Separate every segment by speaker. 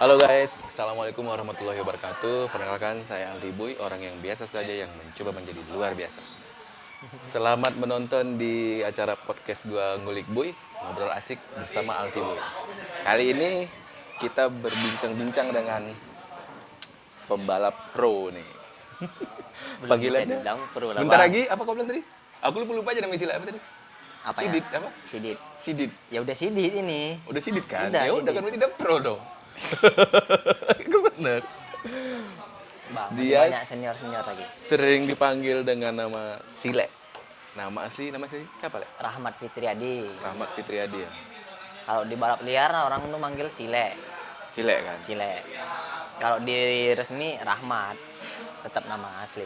Speaker 1: Halo guys, Assalamualaikum warahmatullahi wabarakatuh. Perkenalkan, saya Aldi Boy, orang yang biasa saja yang mencoba menjadi luar biasa. Selamat menonton di acara podcast gua Ngulik Boy, ngobrol asik bersama Aldi Boy. Kali ini kita berbincang-bincang dengan pembalap pro nih.
Speaker 2: Belum bisa
Speaker 1: Panggilannya?
Speaker 2: dibilang pro lah,
Speaker 1: Bentar
Speaker 2: Bang.
Speaker 1: lagi, apa kau bilang tadi? Aku lupa aja nama istilah apa tadi?
Speaker 2: Apa
Speaker 1: Sidit,
Speaker 2: ya?
Speaker 1: apa?
Speaker 2: Sidit.
Speaker 1: Sidit.
Speaker 2: Ya udah sidit ini.
Speaker 1: Udah sidit kan?
Speaker 2: Udah,
Speaker 1: Ya udah
Speaker 2: sidit.
Speaker 1: kan berarti udah pro dong. Itu bener.
Speaker 2: Bang, masih
Speaker 1: Dia
Speaker 2: banyak senior-senior lagi.
Speaker 1: sering dipanggil dengan nama Sile. Nama asli siapa, Le?
Speaker 2: Rahmat Fitriadi.
Speaker 1: Rahmat Fitriadi ya.
Speaker 2: Kalau di balap liar orang tuh manggil Sile.
Speaker 1: Sile kan.
Speaker 2: Sile. Kalau di resmi Rahmat. Tetap nama asli.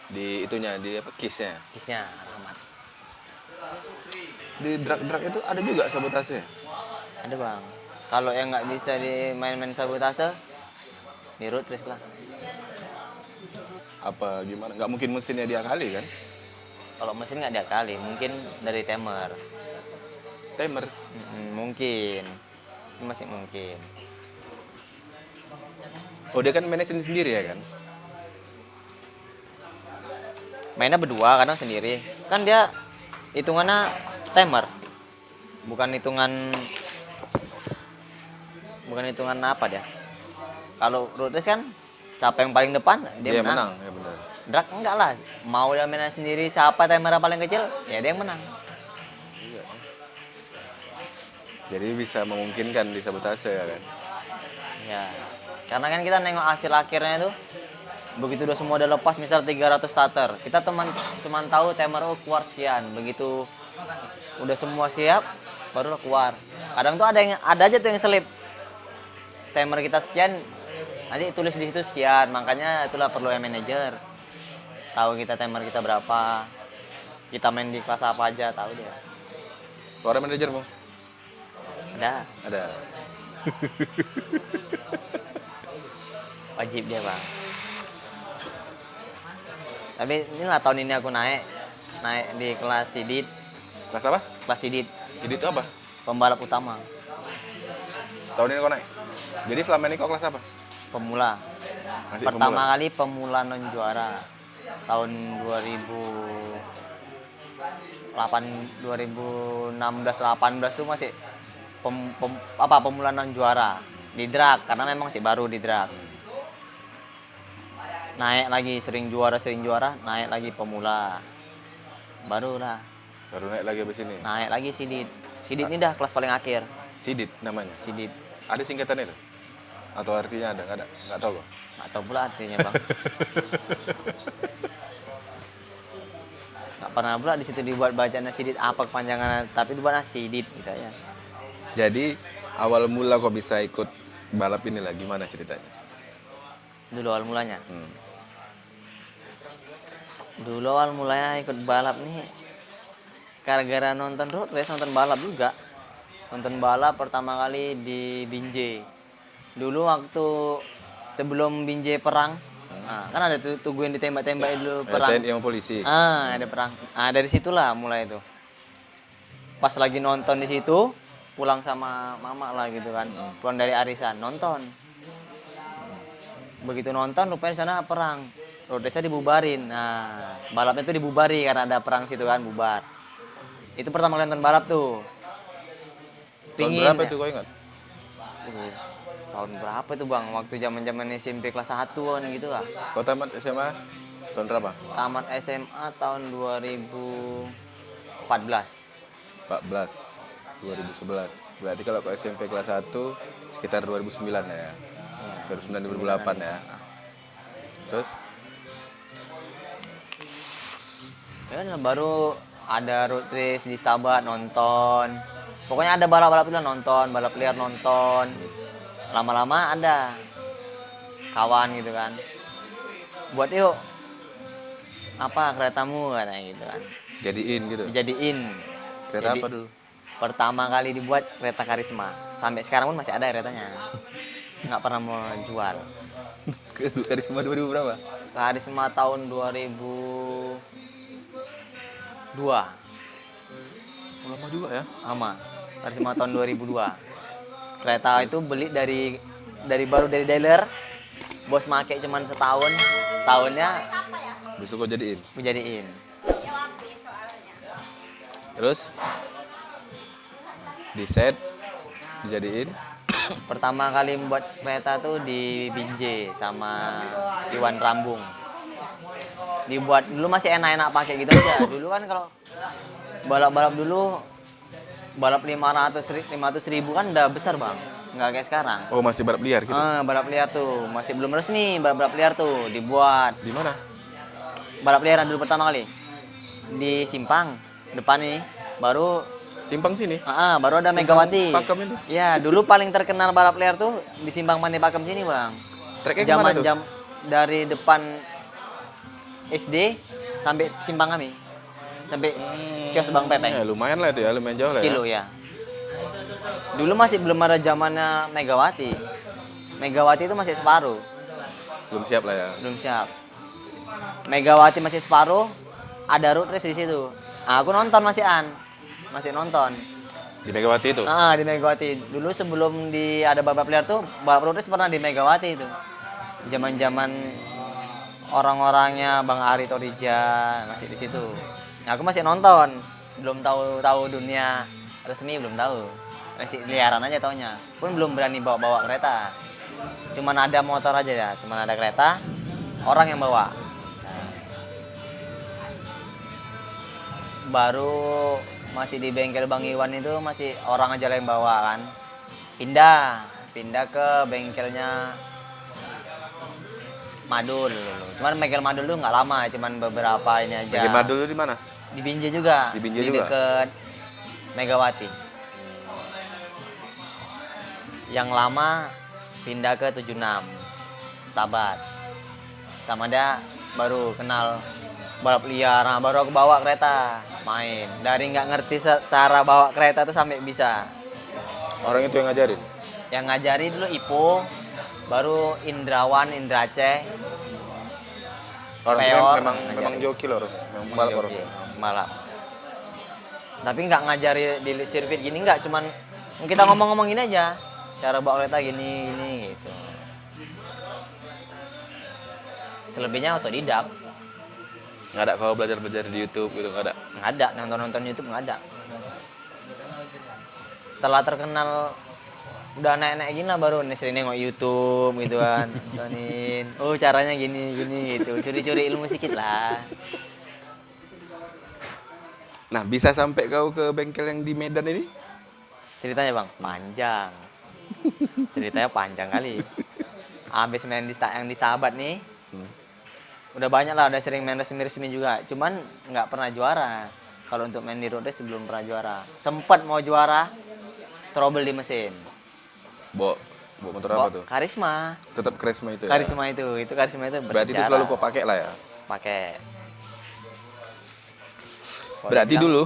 Speaker 1: Di itunya, di apa? Kisnya.
Speaker 2: Kisnya Rahmat.
Speaker 1: Di drag-drag itu ada juga sabotase.
Speaker 2: Ada, Bang. Kalau yang nggak bisa di main-main sabotase, di road race lah.
Speaker 1: Apa gimana? Nggak mungkin mesinnya diakali kan?
Speaker 2: Kalau mesin nggak diakali, mungkin dari timer.
Speaker 1: Timer.
Speaker 2: Mungkin. Ini masih mungkin.
Speaker 1: Oh, dia kan manasin sendiri ya kan?
Speaker 2: Mainnya berdua kadang sendiri, kan dia hitungannya timer, bukan hitungan apa dia. Kalau road race kan siapa yang paling depan dia menang.
Speaker 1: Ya benar.
Speaker 2: Drag enggak lah, mau dia main sendiri, siapa timer paling kecil ya dia yang menang.
Speaker 1: Jadi bisa memungkinkan di sabotase ya kan?
Speaker 2: Ya, karena kan kita nengok hasil akhirnya itu, begitu udah semua udah lepas, misal 300 starter, kita cuman tahu timer keluar sekian. Begitu udah semua siap barulah keluar. Kadang tuh ada aja tuh yang selip, timer kita sekian, nanti tulis di situ sekian. Makanya itulah perlu yang manajer, tahu kita timer kita berapa, kita main di kelas apa aja, tahu dia.
Speaker 1: Suara manajermu?
Speaker 2: Ada,
Speaker 1: Ada.
Speaker 2: wajib dia, Bang. Tapi inilah tahun ini aku naik di kelas sidit.
Speaker 1: Kelas apa?
Speaker 2: Kelas sidit,
Speaker 1: Jadi itu apa?
Speaker 2: pembalap utama,
Speaker 1: Tahun ini kau naik? Jadi selama ini kau kelas apa?
Speaker 2: pemula.
Speaker 1: Masih
Speaker 2: Pertama
Speaker 1: pemula?
Speaker 2: kali pemula non juara tahun 2016 18 tuh masih pemula non juara di drag, karena memang masih baru di drag. Naik lagi sering juara, naik lagi pemula. Barulah
Speaker 1: Baru naik lagi habis ini.
Speaker 2: naik lagi sidit. Sidit ini dah kelas paling akhir.
Speaker 1: Sidit namanya.
Speaker 2: Sidit.
Speaker 1: Ada singkatannya itu? Atau artinya ada? Nggak ada? Nggak tahu kok.
Speaker 2: Nggak tahu pula artinya, Bang. Nggak pernah pula di situ dibuat bacaan sidit apa kepanjangannya, tapi dibuat sidit gitu ya.
Speaker 1: Jadi awal mula kok bisa ikut balap ini lah, gimana ceritanya?
Speaker 2: Dulu awal mulanya.
Speaker 1: Hmm.
Speaker 2: Dulu awal mulanya ikut balap nih gara-gara nonton road race, nonton balap juga. Nonton balap pertama kali di Binjai. Dulu waktu sebelum Binjai perang, nah, kan ada tugu yang ditembak-tembak dulu perang.
Speaker 1: TNI sama polisi.
Speaker 2: Ada perang. Dari situlah mulai itu. Pas lagi nonton di situ, pulang sama mama lah gitu kan. Pulang dari arisan, nonton. Begitu nonton rupanya di sana perang. Road race-nya dibubarin. Nah, balapnya tuh dibubari karena ada perang situ kan, bubar. Itu pertama kali nonton balap tuh.
Speaker 1: Tahun
Speaker 2: Pingin,
Speaker 1: berapa
Speaker 2: ya.
Speaker 1: itu kau ingat?
Speaker 2: Tahun berapa itu, Bang? Waktu zaman-zaman SMP kelas 1-an gitu lah.
Speaker 1: Kau tamat SMA tahun berapa?
Speaker 2: Tamat SMA tahun 2014.
Speaker 1: 14, 2011. Berarti kalau kau SMP kelas 1 sekitar 2009 ya. 2009 2008 ya. Terus
Speaker 2: Ya kan, baru ada road race di Stabat, nonton. Pokoknya ada balap-balap itu nonton, balap liar nonton. Lama-lama ada kawan gitu kan. Buat yuk apa keretamu katanya gitu kan.
Speaker 1: jadiin gitu.
Speaker 2: Dijadiin.
Speaker 1: Kereta
Speaker 2: Jadi,
Speaker 1: apa dulu?
Speaker 2: pertama kali dibuat kereta Karisma. Sampai sekarang pun masih ada keretanya. Nggak pernah mau jual.
Speaker 1: Karisma 2000 berapa?
Speaker 2: Karisma tahun 2002.
Speaker 1: Lama juga ya.
Speaker 2: Sama. Karisma tahun 2002. Kereta itu beli dari dari dealer. Bos make cuman setahunnya
Speaker 1: Besok kau jadiin.
Speaker 2: gue jadiin.
Speaker 1: Terus di set, dijadiin.
Speaker 2: Pertama kali membuat kereta tuh di Binjai sama Iwan Rambung. Dibuat dulu masih enak-enak pakai gitu aja. Dulu kan kalau balap-balap dulu balap 500 ribu kan udah besar bang, nggak kayak sekarang.
Speaker 1: Oh, masih balap liar gitu.
Speaker 2: Balap liar tuh masih belum resmi, balap liar tuh dibuat.
Speaker 1: Di mana?
Speaker 2: Balap liar dulu pertama kali di Simpang depan nih, baru
Speaker 1: Simpang sini.
Speaker 2: baru ada Megawati.
Speaker 1: Pakem ini.
Speaker 2: Ya dulu paling terkenal balap liar tuh di Simpang Pantai Pakem sini bang.
Speaker 1: Treknya kemana tuh?
Speaker 2: Jam dari depan SD sampai Simpang kami, sampai kios Bang Pepeng.
Speaker 1: Ya, lumayan lah itu ya, lumayan jauh lah ya.
Speaker 2: Sekilo ya. Dulu masih belum ada zamannya Megawati. Megawati itu masih separuh,
Speaker 1: Belum siap lah ya.
Speaker 2: belum siap. Megawati masih separuh, ada road race di situ. Nah, aku nonton masih nonton.
Speaker 1: Di Megawati itu.
Speaker 2: Di Megawati. Dulu sebelum ada balap liar tuh, balap road race pernah di Megawati itu. Zaman-zaman orang-orangnya Bang Ari Torija masih di situ. Nah, aku masih nonton, belum tahu dunia resmi, belum tahu. Masih liaran aja taunya. Pun belum berani bawa kereta. Cuman ada motor aja ya, cuman ada kereta, orang yang bawa. Baru masih di bengkel Bang Iwan itu masih orang aja yang bawa kan. Pindah ke bengkelnya Madul dulu. Cuman bengkel Madul dulu nggak lama, cuman beberapa ini aja.
Speaker 1: Bengkel Madul itu di mana?
Speaker 2: Di Binjai juga.
Speaker 1: Di Binjai juga?
Speaker 2: Deket Megawati. Yang lama pindah ke 76 Stabat. Sama dia baru kenal balap liar. Nah, baru aku bawa kereta main. Dari nggak ngerti cara bawa kereta tuh sampai bisa.
Speaker 1: Orang itu yang ngajarin?
Speaker 2: Yang ngajari dulu Ipo, baru Indrawan, Indrace.
Speaker 1: Orang itu
Speaker 2: Peor,
Speaker 1: memang
Speaker 2: ngajarin.
Speaker 1: joki loh, memang balap orang.
Speaker 2: Balap. Tapi nggak ngajari di sirkuit gini, nggak, cuman kita ngomong-ngomong gini aja, cara bawa kereta gini gitu. Selebihnya otodidak.
Speaker 1: Nggak ada kau belajar di YouTube gitu, nggak ada?
Speaker 2: Nggak ada, nonton YouTube nggak ada. Setelah terkenal udah naik-naik gini lah baru sering nengok YouTube gitu kan, nontonin. Oh caranya gini gitu, curi-curi ilmu sedikit lah.
Speaker 1: Nah, bisa sampai kau ke bengkel yang di Medan ini?
Speaker 2: Ceritanya bang, panjang. Ceritanya panjang kali. Habis main yang di Sahabat nih, udah banyak lah, udah sering main resmi juga. Cuman nggak pernah juara. Kalau untuk main di road race belum pernah juara. Sempet mau juara, trouble di mesin.
Speaker 1: Bawa motor apa tuh?
Speaker 2: Karisma.
Speaker 1: Tetap Karisma itu ya?
Speaker 2: Karisma itu
Speaker 1: Berarti itu selalu kau pakai lah ya?
Speaker 2: pakai.
Speaker 1: Berarti dulu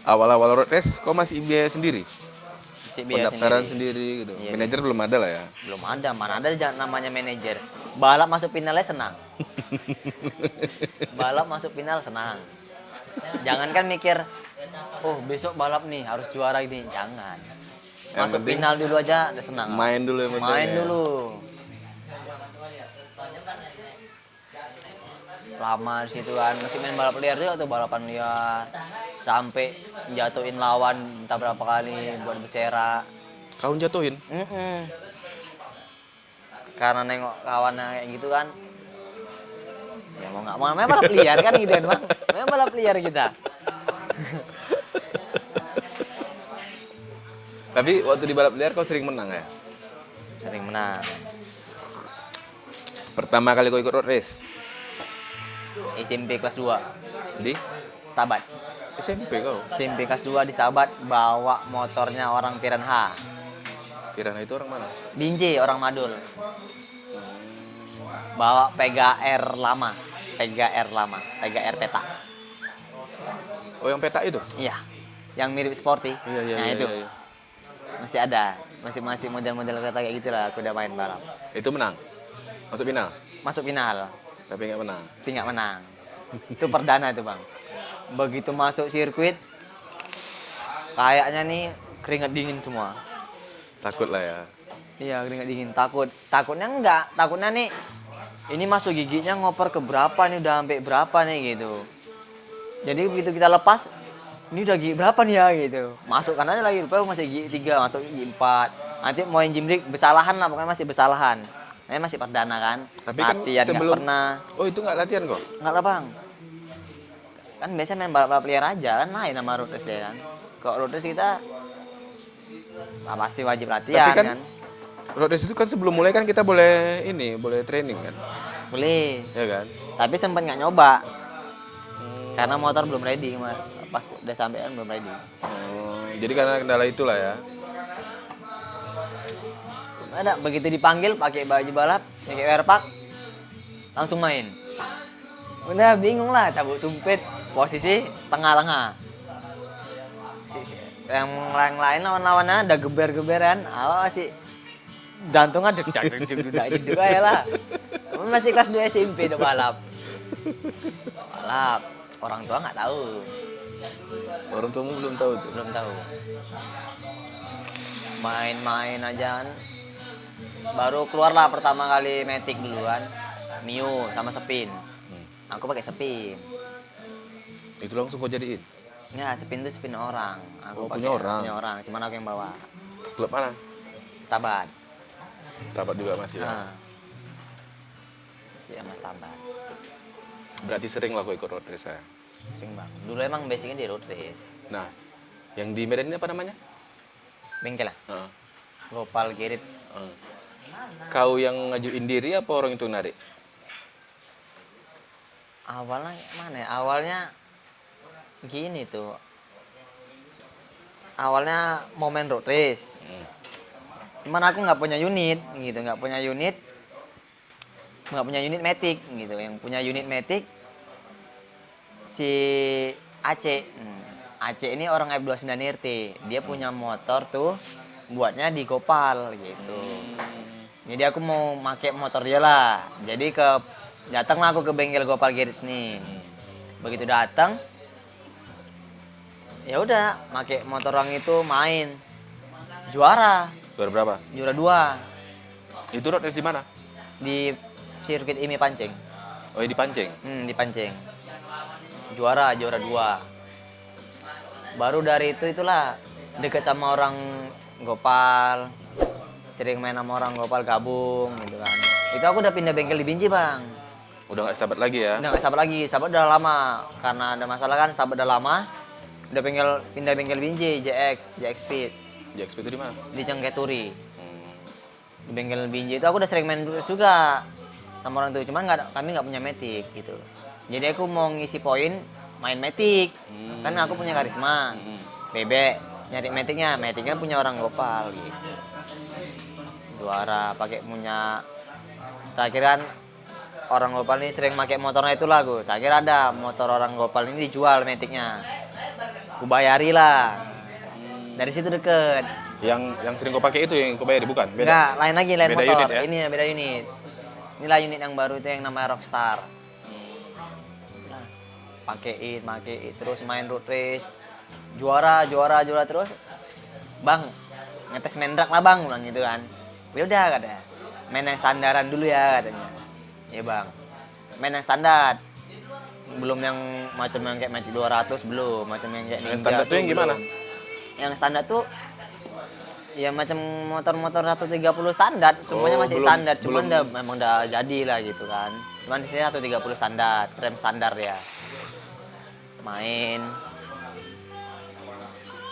Speaker 1: awal-awal road race kau masih biaya sendiri?
Speaker 2: Si biaya
Speaker 1: Pendaftaran
Speaker 2: sendiri.
Speaker 1: sendiri gitu.
Speaker 2: Iya.
Speaker 1: Manajer belum ada lah ya?
Speaker 2: Belum ada, mana ada namanya manajer. Balap masuk finalnya senang. Balap masuk final senang. Jangan kan mikir, oh besok balap nih harus juara ini. Jangan.
Speaker 1: Yang
Speaker 2: Masuk
Speaker 1: penting
Speaker 2: final dulu aja udah senang.
Speaker 1: Main dulu yang penting
Speaker 2: Main
Speaker 1: ya.
Speaker 2: dulu. Lama di situ kan, masih main balap liar juga tuh, balapan liar. Sampai jatuhin lawan entah berapa kali buat bersera.
Speaker 1: Kau jatuhin?
Speaker 2: Karena nengok kawannya kayak gitu kan, ya mau nggak mau namanya balap liar kan gitu kan bang, namanya balap liar kita.
Speaker 1: Tapi waktu di balap liar kau sering menang ya?
Speaker 2: Sering menang.
Speaker 1: Pertama kali kau ikut road race?
Speaker 2: SMP kelas 2
Speaker 1: Di
Speaker 2: Stabat.
Speaker 1: SMP kau?
Speaker 2: SMP kelas 2 di Stabat, bawa motornya orang Piranha.
Speaker 1: Kirana itu orang mana?
Speaker 2: Binjai, orang Madul. Bawa Pega R lama, Pega R peta.
Speaker 1: Oh, yang peta itu?
Speaker 2: Iya, yang mirip sporty.
Speaker 1: Iya,
Speaker 2: Nah
Speaker 1: iya,
Speaker 2: itu
Speaker 1: iya.
Speaker 2: masih ada, masih model-model kereta kayak gitulah. Aku udah main balap.
Speaker 1: Itu menang? Masuk final?
Speaker 2: Masuk final,
Speaker 1: Tapi nggak menang?
Speaker 2: tapi nggak menang. Itu perdana itu bang. Begitu masuk sirkuit, kayaknya nih keringat dingin semua.
Speaker 1: Takut lah ya.
Speaker 2: Iya, keringat dingin. Takutnya enggak. Takutnya nih, ini masuk giginya ngoper ke berapa nih, udah sampai berapa nih gitu. Jadi begitu kita lepas, ini udah gigi berapa nih ya gitu. Masukkan aja lagi, rupanya masih gigi 3, masuk gigi 4. Nanti mau jimrik bersalahan lah, pokoknya masih bersalahan. Ini masih perdana kan.
Speaker 1: Tapi kan
Speaker 2: latihan nggak
Speaker 1: sebelum
Speaker 2: pernah.
Speaker 1: Oh, itu nggak latihan kok.
Speaker 2: Enggak lah bang. Kan biasanya main balap liar aja kan lain sama road race dia kan. Kalau road race kita pasti wajib latihan
Speaker 1: Tapi kan
Speaker 2: kan.
Speaker 1: road race itu kan sebelum mulai kan kita boleh boleh training kan.
Speaker 2: Boleh.
Speaker 1: Ya kan?
Speaker 2: Tapi sempat nggak nyoba. Karena motor belum ready pas udah sampean belum ready.
Speaker 1: Oh, jadi karena kendala itulah ya.
Speaker 2: Ada begitu dipanggil pakai baju balap, pakai wear pack, langsung main. Udah bingung lah, cabut sumpit, posisi tengah-tengah. Yang lain lawan-lawannya ada geber-geberan, awal masih jantungnya deg-deg aja lah. Masih kelas 2 SMP udah balap. Balap, orang tua nggak tahu,
Speaker 1: Orang tuamu belum tahu tuh.
Speaker 2: belum tahu. Main-main aja kan. Baru keluarlah pertama kali Matic duluan, Mio sama Spin. Aku pakai Spin.
Speaker 1: Itu langsung kau jadiin.
Speaker 2: Ya, Spin itu Spin orang. Aku
Speaker 1: Oh,
Speaker 2: pakai
Speaker 1: punya orang.
Speaker 2: punya orang, cuman aku yang bawa.
Speaker 1: Klub mana?
Speaker 2: Stabat.
Speaker 1: Tabat juga masih. Ya?
Speaker 2: Nah. Masih sama Stabat.
Speaker 1: Berarti sering lah kau ikut road race ya.
Speaker 2: Sering bang. Dulu emang basicnya di road race.
Speaker 1: Nah, yang di Medan ini apa namanya?
Speaker 2: Bengkel lah.
Speaker 1: Heeh.
Speaker 2: Gopal Garage.
Speaker 1: Kau yang ngajuin diri apa orang itu narik?
Speaker 2: Awalnya mana ya? Awalnya gini tuh. Awalnya mau main road race. Cuman aku nggak punya unit gitu, nggak punya unit Matic gitu. Yang punya unit Matic si Aceh. Aceh ini orang F29 RT. Dia punya motor tuh buatnya di Gopal gitu. Jadi aku mau pakai motor dia lah. Jadi datanglah aku ke bengkel Gopal Garage nih. Begitu datang, ya udah, pakai motor orang itu main. Juara
Speaker 1: Juara berapa?
Speaker 2: 2
Speaker 1: Itu road race di mana?
Speaker 2: di sirkuit IMI Pancing.
Speaker 1: Oh, di Pancing.
Speaker 2: Di Pancing. Juara 2. Baru dari itulah deket sama orang Gopal. Sering main sama orang Gopal, gabung gitu kan. Itu aku udah pindah bengkel di Binjai, Bang.
Speaker 1: Udah nggak sahabat lagi ya?
Speaker 2: Udah nggak sabar lagi, sabar udah lama. Karena ada masalah kan, sabar udah lama. Udah pindah bengkel Binjai, JX Speed.
Speaker 1: JXP itu di mana?
Speaker 2: Di Cengketuri. Di bengkel Binjai itu aku udah sering main juga sama orang tuh. Cuman kami nggak punya Matic gitu. Jadi aku mau ngisi poin main Matic. Kan aku punya karisma. Bebek nyari Maticnya punya orang Gopal gitu. Juara pakai punya. Terakhir kan orang Gopal ini sering pakai motornya itulah gue. Terakhir ada motor orang Gopal ini dijual Maticnya. Ku bayari lah. Dari situ deket.
Speaker 1: Yang sering kau pakai itu yang kau bayar bukan? Beda.
Speaker 2: Enggak, lain lagi, lain
Speaker 1: Beda
Speaker 2: motor.
Speaker 1: unit ya?
Speaker 2: Ini beda unit. Inilah unit yang baru itu yang namanya Rockstar. Nah, pakein terus main road race. Juara terus. Bang, ngetes main drag lah bang, bilang gitu kan. Ya udah katanya. Main yang standaran dulu ya katanya. Ya bang. Main yang standar. Belum yang macam yang kayak Magic 200 belum, macam yang kayak Ninja.
Speaker 1: Yang standar tuh yang gimana?
Speaker 2: Yang standar tuh ya macam motor-motor 130 standar, semuanya masih
Speaker 1: belum-
Speaker 2: standar, cuman
Speaker 1: belum-
Speaker 2: memang udah jadi lah gitu kan. Cuman di sini 130 standar, rem standar ya. Main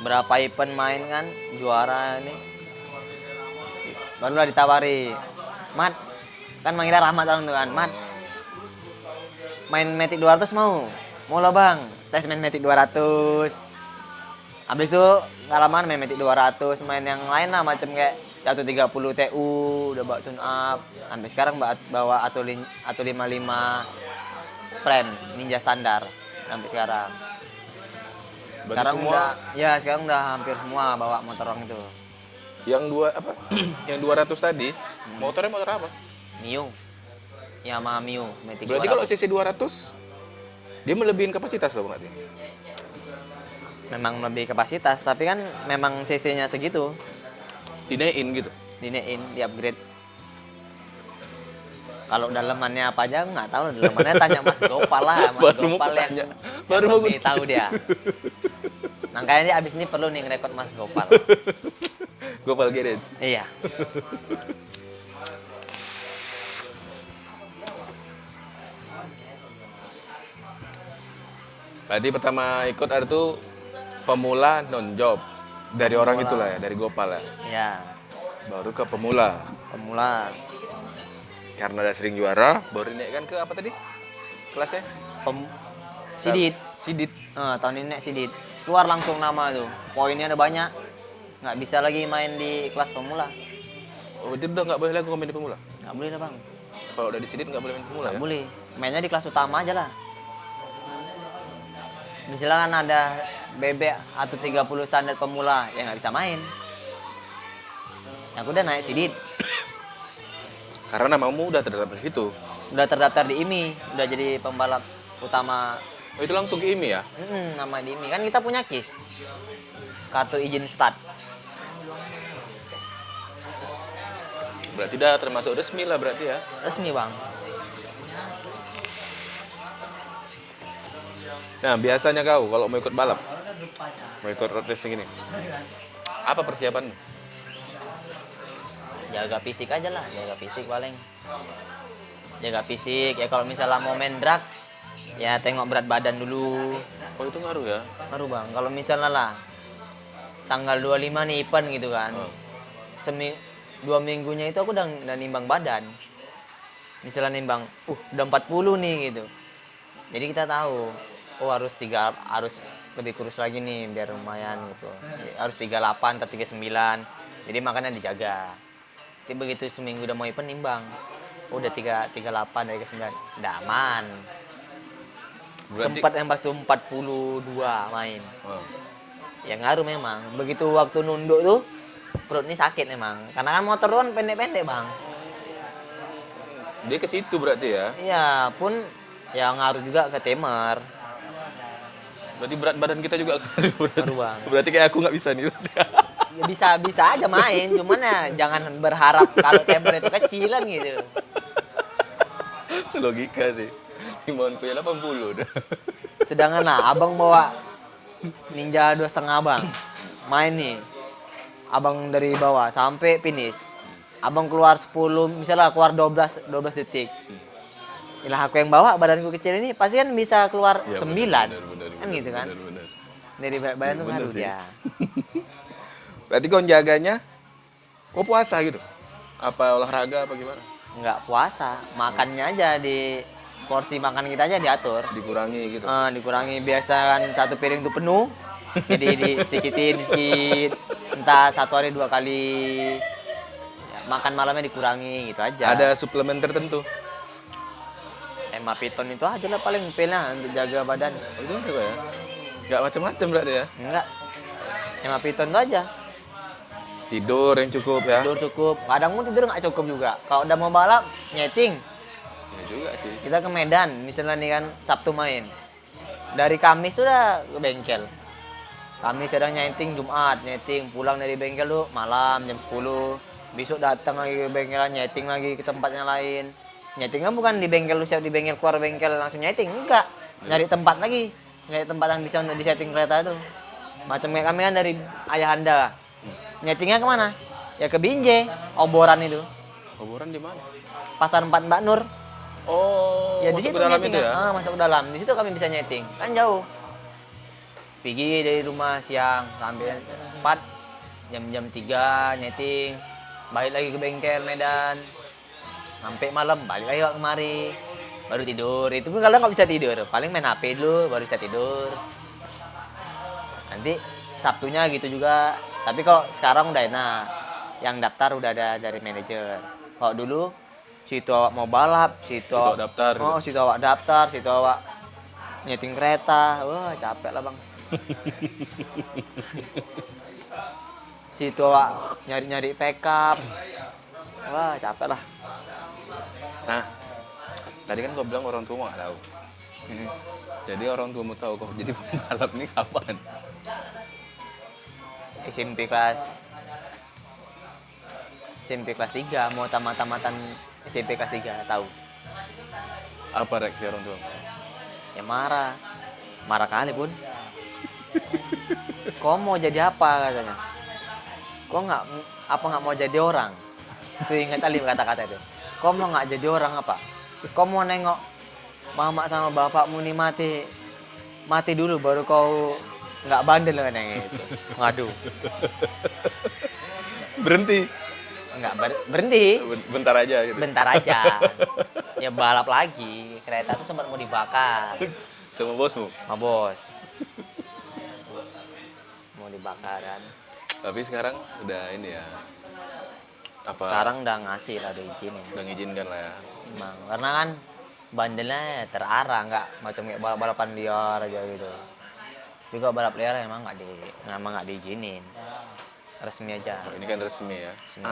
Speaker 2: berapa event main kan, juara ini. Barulah ditawari, Mat, kan manggilnya Rahmat orang tuh kan, Mat, main Matic 200 mau lah bang, tes main Matic 200. Habis itu nggak lama main Matic 200, main yang lain lah macam kayak 130 TU, udah bawa tune up. Sampai sekarang bawa Atto 55 Prime Ninja standar sampai sekarang.
Speaker 1: Berarti
Speaker 2: Sekarang
Speaker 1: semua
Speaker 2: sekarang udah hampir semua bawa motor orang itu.
Speaker 1: yang yang 200 tadi, motornya motor apa?
Speaker 2: Mio. Yamaha Mio Matic
Speaker 1: Berarti
Speaker 2: 200.
Speaker 1: kalau cc 200 dia melebihin kapasitas loh berarti.
Speaker 2: Memang lebih kapasitas, tapi kan memang CC-nya segitu.
Speaker 1: Dinaikin gitu.
Speaker 2: dinein, di upgrade. Kalau dalamannya apa aja nggak tahu, dalamannya tanya Mas Gopal lah, Mas
Speaker 1: Baru mau
Speaker 2: Gopal yang
Speaker 1: tanya. Baru mau
Speaker 2: lebih tahu dia. Nah kayaknya abis ini perlu nih ngerekod Mas Gopal.
Speaker 1: Gopal Garage.
Speaker 2: Iya.
Speaker 1: Berarti pertama ikut ada tuh pemula non job dari orang
Speaker 2: Pemula.
Speaker 1: itulah ya, dari Gopal ya.
Speaker 2: Ya,
Speaker 1: Baru ke pemula.
Speaker 2: pemula.
Speaker 1: Karena udah sering juara, baru dinaikkan ke apa tadi? Kelasnya?
Speaker 2: Sidit.
Speaker 1: Sidit.
Speaker 2: Tahun ini naik Sidit. Keluar langsung nama tuh. Poinnya ada banyak. Nggak bisa lagi main di kelas pemula.
Speaker 1: Oh, berarti udah nggak boleh lagi main di pemula?
Speaker 2: Nggak boleh lah bang.
Speaker 1: Kalau udah di Sidit nggak boleh main pemula
Speaker 2: Nggak
Speaker 1: ya?
Speaker 2: boleh. Mainnya di kelas utama aja lah. Misalnya kan ada BB atau 30 standar pemula, ya nggak bisa main. Aku udah naik Sidit.
Speaker 1: Karena namamu udah terdaftar di situ.
Speaker 2: Udah terdaftar di IMI. Udah jadi pembalap utama.
Speaker 1: Oh, itu langsung ke IMI ya?
Speaker 2: Nama di IMI. Kan kita punya KIS. Kartu izin start.
Speaker 1: Berarti udah termasuk resmi lah berarti ya?
Speaker 2: Resmi bang.
Speaker 1: Nah, biasanya kau kalau mau ikut balap, mau ikut road racing ini, apa persiapan?
Speaker 2: Jaga fisik aja lah, jaga fisik paling. Jaga fisik, ya kalau misalnya mau main drag, ya tengok berat badan dulu.
Speaker 1: Oh, itu ngaruh ya?
Speaker 2: Baru bang, kalau misalnya lah, tanggal 25 nih event gitu kan.
Speaker 1: Oh.
Speaker 2: 2 minggunya itu aku udah nimbang badan. Misalnya nimbang, udah 40 nih gitu. Jadi kita tahu, harus lebih kurus lagi nih biar lumayan gitu. Harus 38 atau 39. Jadi makannya dijaga. Tapi begitu seminggu udah mau event nimbang. Udah 38 dari ke 9. Udah aman.
Speaker 1: Berarti-
Speaker 2: Sempat yang pas tuh 42 main.
Speaker 1: Oh.
Speaker 2: Ya ngaruh memang. Begitu waktu nunduk tuh perut ini sakit memang. Karena kan motor kan pendek-pendek bang.
Speaker 1: Dia ke situ berarti ya?
Speaker 2: Iya pun ya ngaruh juga ke temer.
Speaker 1: Berarti berat badan kita juga ngaruh.
Speaker 2: Ngaruh bang.
Speaker 1: Berarti kayak aku nggak bisa nih.
Speaker 2: Ya bisa aja main, cuman ya jangan berharap kalau temer itu kecilan gitu.
Speaker 1: Logika sih. Imanku ya 80 dah.
Speaker 2: Sedangkan lah abang bawa Ninja 2,5 abang. Main nih. Abang dari bawah sampai finish. Abang keluar 10, misalnya keluar 12 detik. Ilah aku yang bawa badanku kecil ini pasti kan bisa keluar
Speaker 1: Ya,
Speaker 2: 9.
Speaker 1: benar,
Speaker 2: Kan gitu kan.
Speaker 1: benar.
Speaker 2: Dari berat badan tuh
Speaker 1: Bener
Speaker 2: ngaruh
Speaker 1: sih.
Speaker 2: dia.
Speaker 1: Berarti kau jaganya, kau puasa gitu? Apa olahraga apa gimana?
Speaker 2: Enggak puasa, makannya aja di porsi makan kita aja diatur.
Speaker 1: Dikurangi gitu?
Speaker 2: Dikurangi biasa kan satu piring tuh penuh, jadi disikitin sedikit, entah 1 hari 2 kali. Ya, makan malamnya dikurangi gitu aja.
Speaker 1: Ada suplemen tertentu?
Speaker 2: Hemapiton itu aja lah paling pilih untuk jaga badan.
Speaker 1: Oh, itu ada kok ya? Nggak macam-macam berarti ya?
Speaker 2: Enggak, hemapiton itu aja.
Speaker 1: Tidur yang cukup ya?
Speaker 2: Tidur cukup, kadang pun tidur nggak cukup juga. Kalau udah mau balap, nyeting.
Speaker 1: Ya juga sih.
Speaker 2: Kita ke Medan, misalnya nih kan Sabtu main. Dari Kamis sudah ke bengkel. Kamis sedang nyeting, Jumat nyeting, pulang dari bengkel tuh malam jam 10. Besok datang lagi ke bengkel, nyeting lagi ke tempat yang lain. Nyetingnya bukan di bengkel lu siap di bengkel keluar bengkel langsung nyeting, enggak. Nyari tempat lagi. Nyari tempat yang bisa untuk disetting kereta itu. Macam kayak kami kan dari Ayahanda. Nyetingnya kemana? Ya ke Binjai, Oboran itu.
Speaker 1: Kuburan di mana?
Speaker 2: Pasar 4 Mbak Nur.
Speaker 1: Oh,
Speaker 2: Ya di
Speaker 1: masuk
Speaker 2: situ
Speaker 1: ke dalam
Speaker 2: nyeting
Speaker 1: itu ya?
Speaker 2: masuk ke dalam. Di situ kami bisa nyeting. Kan jauh. Pergi dari rumah siang sampai 4 jam 3 nyeting. Balik lagi ke bengkel Medan. Sampai malam balik lagi kemari. Baru tidur. Itu pun kalau nggak bisa tidur, paling main HP dulu baru bisa tidur. Nanti Sabtunya gitu juga. Tapi kok sekarang udah enak. Yang daftar udah ada dari manajer. Kalau dulu situ awak mau balap, situ awak
Speaker 1: daftar gitu.
Speaker 2: Oh, situ awak daftar, situ awak nyeting kereta. Wah, capek lah, Bang. Situ awak nyari-nyari backup. Wah, capek lah.
Speaker 1: Nah, tadi kan kau bilang orang tua nggak tahu. Jadi orang tuamu tahu kau jadi pembalap nih kapan?
Speaker 2: SMP kelas SMP kelas 3 mau tamat-tamatan SMP kelas 3 tahu.
Speaker 1: Apa reaksi orang tua?
Speaker 2: Ya marah. Marah kali pun. Kau mau jadi apa katanya? Kau nggak mau jadi orang? Tuh ingat kali kata-kata itu. Kau mau nggak jadi orang apa? Kau mau nengok mama sama bapakmu nih mati dulu baru kau nggak bandel kan yang itu. Waduh,
Speaker 1: Berhenti.
Speaker 2: nggak berhenti.
Speaker 1: Bentar aja gitu.
Speaker 2: Bentar aja. Ya balap lagi. Kereta tuh sempat mau dibakar.
Speaker 1: Sama bosmu.
Speaker 2: Ma bos. Mau dibakar kan.
Speaker 1: Tapi sekarang udah ini ya. Apa?
Speaker 2: Sekarang udah ngasih lah, udah izin ya.
Speaker 1: Udah ngizinkan lah ya.
Speaker 2: Emang karena kan bandelnya ya terarah, nggak macam kayak balap-balapan liar aja gitu. Juga balap liar emang nggak diizinin. Resmi aja.
Speaker 1: Oh, ini kan resmi ya.
Speaker 2: Resmi.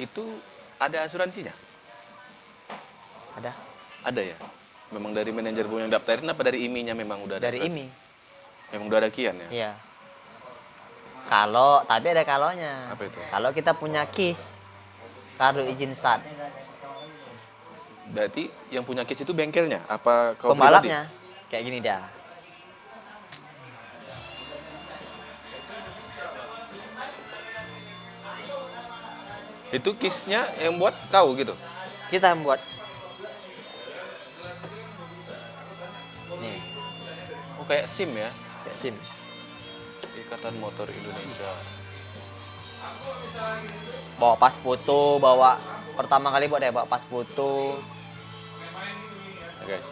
Speaker 1: Itu ada asuransinya?
Speaker 2: Ada
Speaker 1: Ada ya? Memang dari manajermu yang daftarin apa dari IMI-nya memang udah ada
Speaker 2: dari
Speaker 1: asuransi?
Speaker 2: IMI.
Speaker 1: Memang udah ada kian ya?
Speaker 2: Iya. Tapi ada kalonya.
Speaker 1: Apa itu?
Speaker 2: Kalau kita punya KIS, kartu izin start,
Speaker 1: Berarti yang punya KIS itu bengkelnya? Apa kau pribadi?
Speaker 2: pembalapnya kayak gini dah.
Speaker 1: Itu KIS-nya yang buat kau gitu?
Speaker 2: Kita yang buat. Nih,
Speaker 1: Oh kayak SIM ya?
Speaker 2: kayak SIM.
Speaker 1: Ikatan Motor Indonesia.
Speaker 2: Bawa pas foto, pertama kali bawa pas foto.
Speaker 1: Ya, guys.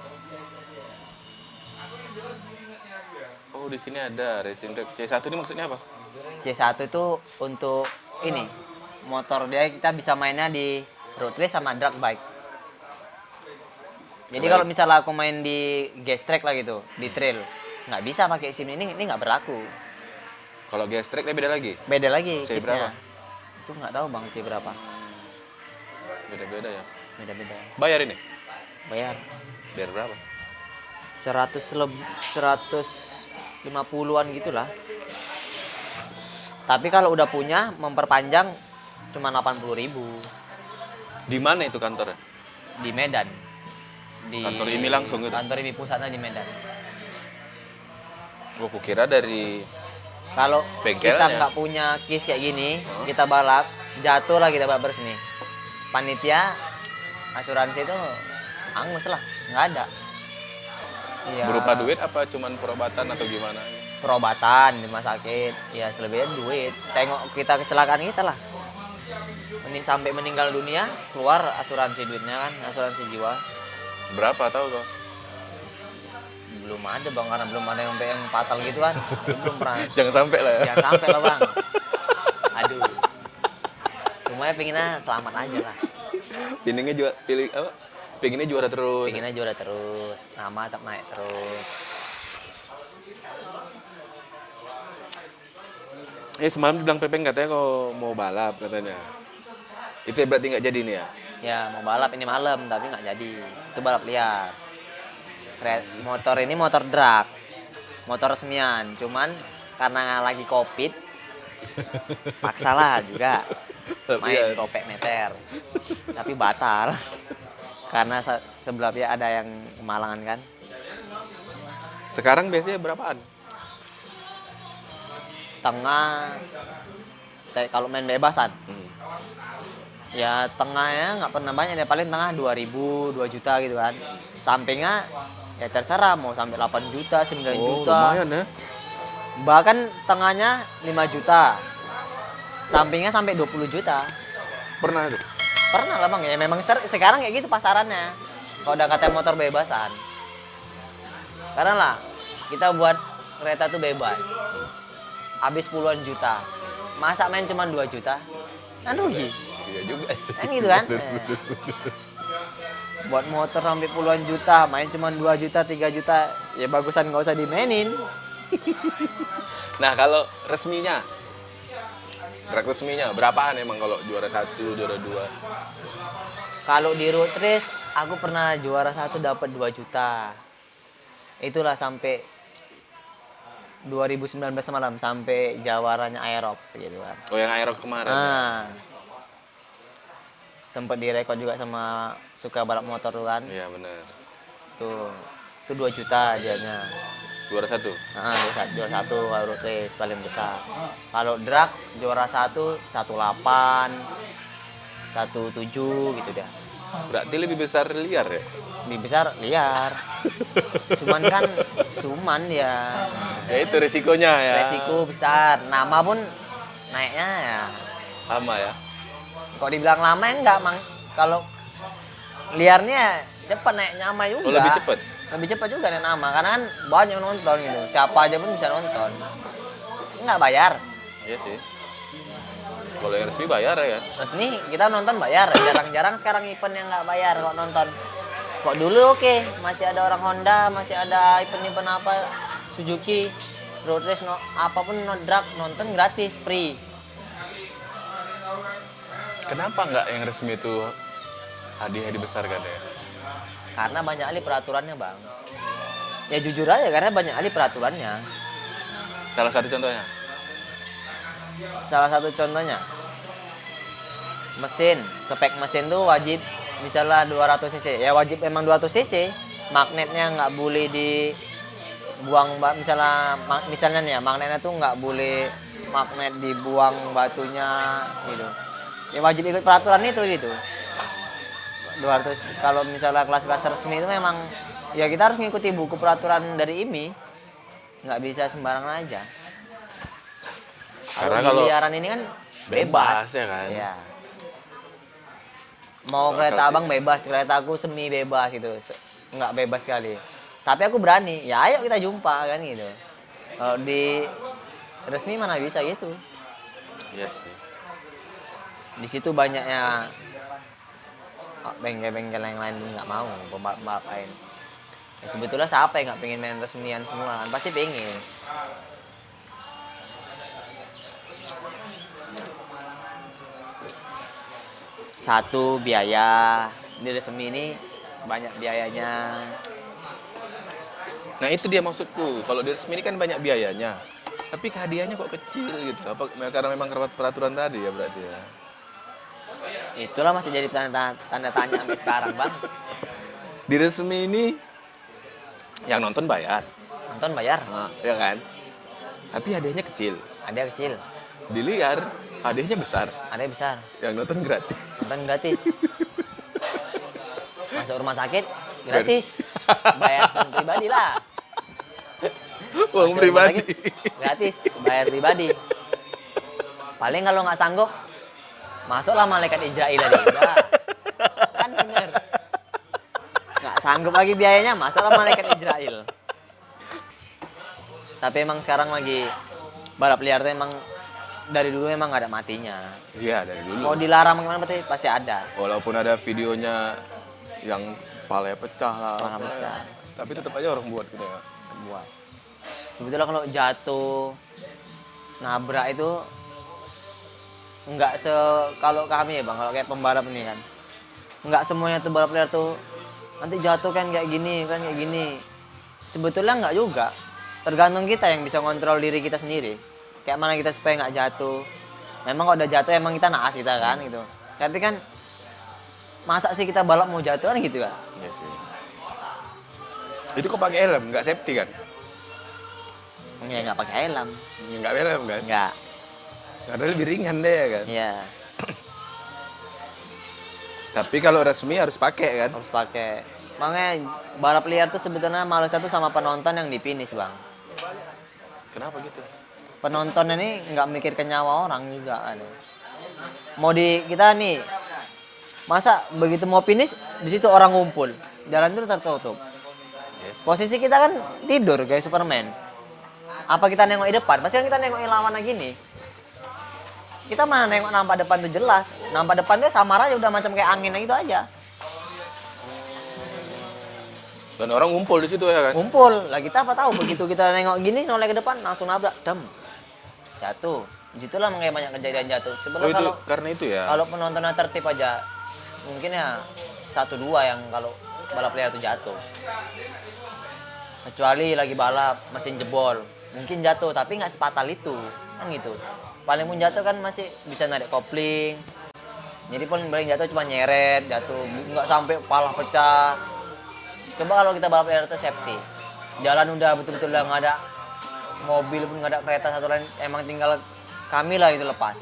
Speaker 1: Oh di sini ada racing track. C1 ini maksudnya apa?
Speaker 2: C1 itu untuk ini motor dia kita bisa mainnya di road race sama drag bike. Jadi
Speaker 1: Baik.
Speaker 2: kalau misalnya aku main di gas track lah gitu, di trail, nggak bisa pakai SIM ini nggak berlaku.
Speaker 1: Kalau gas track dia beda lagi?
Speaker 2: Beda lagi
Speaker 1: C
Speaker 2: kisnya.
Speaker 1: berapa?
Speaker 2: Itu nggak tahu bang C berapa.
Speaker 1: Beda-beda ya?
Speaker 2: Beda-beda.
Speaker 1: Bayar ini?
Speaker 2: Bayar
Speaker 1: Bayar berapa?
Speaker 2: 150-an gitulah. Tapi kalau udah punya memperpanjang cuma 80.000
Speaker 1: Di mana itu kantornya?
Speaker 2: di Medan. Di
Speaker 1: Kantor IMI langsung gitu?
Speaker 2: Kantor IMI pusatnya di Medan.
Speaker 1: Gua kira dari
Speaker 2: Kalau
Speaker 1: Bengkelnya.
Speaker 2: kita nggak punya KIS kayak gini,
Speaker 1: Oh.
Speaker 2: kita balap, jatuh lah kita balap resmi. Panitia asuransi itu angus lah, nggak ada. Iya.
Speaker 1: berupa duit apa cuman perobatan atau gimana?
Speaker 2: Perobatan di rumah sakit, ya selebihnya duit. Tengok kita kecelakaan kita lah. Sampai meninggal dunia, keluar asuransi duitnya kan, asuransi jiwa.
Speaker 1: Berapa tahu kau?
Speaker 2: Belum ada bang, karena belum ada yang fatal gitu kan. Jadi belum pernah.
Speaker 1: Jangan sampai lah ya.
Speaker 2: Jangan sampai lah bang. Aduh. Semuanya pengennya selamat aja lah.
Speaker 1: Pinginnya juara terus.
Speaker 2: Pengennya juara terus, nama tetap naik terus.
Speaker 1: Semalam dibilang Pepeng katanya kau mau balap katanya. Itu berarti nggak jadi nih ya?
Speaker 2: Ya mau balap ini malam tapi nggak jadi. Itu balap liar. Motor ini motor drag, motor resmian. Cuman karena lagi covid, paksalah juga main kopek meter. Tapi batal karena sebelah pihak ada yang kemalangan kan.
Speaker 1: Sekarang biasanya berapaan?
Speaker 2: Tengah, kalau main bebasan. Ya tengahnya nggak pernah banyak deh, paling tengah 2.000, 2 juta gitu kan. Sampingnya ya terserah mau sampai 8 juta, 9 juta.
Speaker 1: Lumayan ya.
Speaker 2: Bahkan tengahnya 5 juta. Sampingnya sampai 20 juta.
Speaker 1: Pernah itu?
Speaker 2: Pernah lah bang, ya memang sekarang kayak gitu pasarannya. Kalau udah kata motor bebasan. Karena lah kita buat kereta tuh bebas. Habis puluhan juta. Masa main cuma 2 juta? Kan rugi.
Speaker 1: Iya juga sih.
Speaker 2: Kan gitu kan? Buat motor sampai puluhan juta, main cuma 2 juta, 3 juta, ya bagusan nggak usah dimainin.
Speaker 1: Nah kalau resminya, drag resminya berapaan emang kalau juara 1, juara 2?
Speaker 2: Kalau di road race, aku pernah juara 1 dapat 2 juta. Itulah sampai 2019 malam sampai jawarannya Aerox gitu kan.
Speaker 1: Oh yang Aerox kemarin.
Speaker 2: Nah, Sempet direkod juga sama Suka Balap Motor tuh kan.
Speaker 1: Iya benar.
Speaker 2: Tuh. Itu 2 juta dianya.
Speaker 1: Juara 1.
Speaker 2: Nah, juara 1 kalau road race paling besar. Kalau drag juara 1 18 17 gitu dah.
Speaker 1: Berarti lebih besar liar ya?
Speaker 2: Lebih besar liar. Cuman ya
Speaker 1: Ya itu resikonya ya.
Speaker 2: resiko besar. Nama pun naiknya ya.
Speaker 1: Lama ya.
Speaker 2: Kok dibilang lama ya enggak, Mang. Kalau liarnya cepat naiknya nama juga.
Speaker 1: Oh, lebih cepat.
Speaker 2: Lebih cepat juga naik nama karena kan banyak yang nonton gitu. Siapa aja pun bisa nonton. Enggak bayar.
Speaker 1: Iya sih. Kalau yang resmi bayar ya.
Speaker 2: Resmi kita nonton bayar. Jarang-jarang sekarang event yang nggak bayar kok nonton. Kok dulu oke, masih ada orang Honda, masih ada event-event apa Suzuki, road race apapun drag nonton gratis, free.
Speaker 1: Kenapa nggak yang resmi itu hadiah dibesarkan ya?
Speaker 2: Karena banyak kali peraturannya, Bang. Ya jujur aja karena banyak kali peraturannya.
Speaker 1: Salah satu contohnya.
Speaker 2: Salah satu contohnya mesin, spek mesin tuh wajib misalnya 200 cc. Ya wajib emang 200 cc. Magnetnya nggak boleh dibuang, misalnya nih ya, magnetnya tuh nggak boleh magnet dibuang batunya gitu. Ya wajib ikut peraturan itu gitu. 200 kalau misalnya kelas-kelas resmi itu memang ya kita harus ngikuti buku peraturan dari IMI. Nggak bisa sembarangan aja.
Speaker 1: Karena
Speaker 2: Kalau
Speaker 1: kalau
Speaker 2: di liaran ini kan
Speaker 1: bebas ya kan.
Speaker 2: Iya. Mau
Speaker 1: Masuk
Speaker 2: kereta
Speaker 1: akal
Speaker 2: abang bebas, kereta aku semi bebas gitu. Nggak bebas sekali. Tapi aku berani. Ya ayo kita jumpa kan gitu. Kalau di resmi mana bisa gitu.
Speaker 1: Iya sih.
Speaker 2: Di situ banyaknya bengkel-bengkel yang lain nggak mau pembalap lain. Ya, sebetulnya siapa yang nggak pengen main resmian semua kan? Pasti pengen. Satu biaya di resmi ini banyak biayanya.
Speaker 1: Nah itu dia maksudku. Kalau di resmi ini kan banyak biayanya. Tapi hadiahnya kok kecil gitu. Apa karena memang peraturan tadi ya berarti ya?
Speaker 2: Itulah masih jadi tanda tanya sampai sekarang, Bang.
Speaker 1: Di resmi ini yang nonton bayar.
Speaker 2: Nonton bayar,
Speaker 1: Nah, ya kan? Tapi hadiahnya kecil.
Speaker 2: ada kecil,
Speaker 1: Di liar hadiahnya besar.
Speaker 2: ada besar.
Speaker 1: Yang nonton gratis.
Speaker 2: Nonton gratis. Masuk rumah sakit gratis. Bayar sendiri pribadi lah.
Speaker 1: Uang
Speaker 2: Masuk rumah
Speaker 1: pribadi.
Speaker 2: sakit gratis, bayar pribadi. Paling kalau nggak sanggup, masuklah malaikat Israel tadi. Udah. Kan bener. Nggak sanggup lagi biayanya, masuklah malaikat Israel. Tapi emang sekarang lagi balap liar tuh emang dari dulu emang nggak ada matinya.
Speaker 1: Iya dari
Speaker 2: Mau
Speaker 1: dulu.
Speaker 2: dilarang gimana berarti pasti ada.
Speaker 1: Walaupun ada videonya yang palanya pecah lah.
Speaker 2: Pala pecah.
Speaker 1: Tapi tetap aja orang buat gitu ya.
Speaker 2: Buat. Sebetulnya kalau jatuh nabrak itu nggak kalau kami ya Bang, kalau kayak pembalap ini kan. Nggak semuanya tuh balap liar tuh nanti jatuh kan kayak gini. Sebetulnya nggak juga. Tergantung kita yang bisa kontrol diri kita sendiri. Kayak mana kita supaya nggak jatuh. Memang kalau udah jatuh emang kita naas kita kan gitu. Tapi kan masa sih kita balap mau jatuh kan gitu kan?
Speaker 1: Iya sih. Itu kok pakai helm, nggak safety kan?
Speaker 2: Ya nggak pakai helm.
Speaker 1: Ya, nggak helm kan?
Speaker 2: Nggak.
Speaker 1: Karena lebih ringan deh ya kan.
Speaker 2: Iya.
Speaker 1: Tapi kalau resmi harus pakai kan?
Speaker 2: Harus pakai. Makanya balap liar tuh sebetulnya males satu sama penonton yang di finish Bang.
Speaker 1: Kenapa gitu?
Speaker 2: Penonton ini nggak mikirkan nyawa orang juga kan. Mau di kita nih, masa begitu mau finish di situ orang ngumpul, jalan itu tertutup.
Speaker 1: Yes.
Speaker 2: Posisi kita kan tidur kayak Superman. Apa kita nengok di depan? Pasti kan kita nengok lawan lagi nih. Kita mana nengok nampak depan tuh jelas. Nampak depan tuh samar aja udah macam kayak angin gitu aja.
Speaker 1: Dan orang ngumpul di situ ya kan?
Speaker 2: Ngumpul. Lah kita apa tahu begitu kita nengok gini noleh ke depan langsung nabrak, dem. Jatuh. Disitulah makanya banyak kejadian jatuh.
Speaker 1: Oh
Speaker 2: Sebenarnya
Speaker 1: itu
Speaker 2: kalau
Speaker 1: karena itu ya?
Speaker 2: kalau penontonnya tertib aja mungkin ya 1-2 yang kalau balap liar itu jatuh. Kecuali lagi balap mesin jebol, mungkin jatuh tapi nggak sefatal itu kan gitu. Paling pun jatuh kan masih bisa narik kopling, Jadi paling jatuh cuma nyeret, jatuh nggak sampai kepala pecah. Coba kalau kita balap liar itu safety. Jalan udah betul-betul udah nggak ada mobil pun nggak ada kereta satu lain, emang tinggal kami lah itu lepas.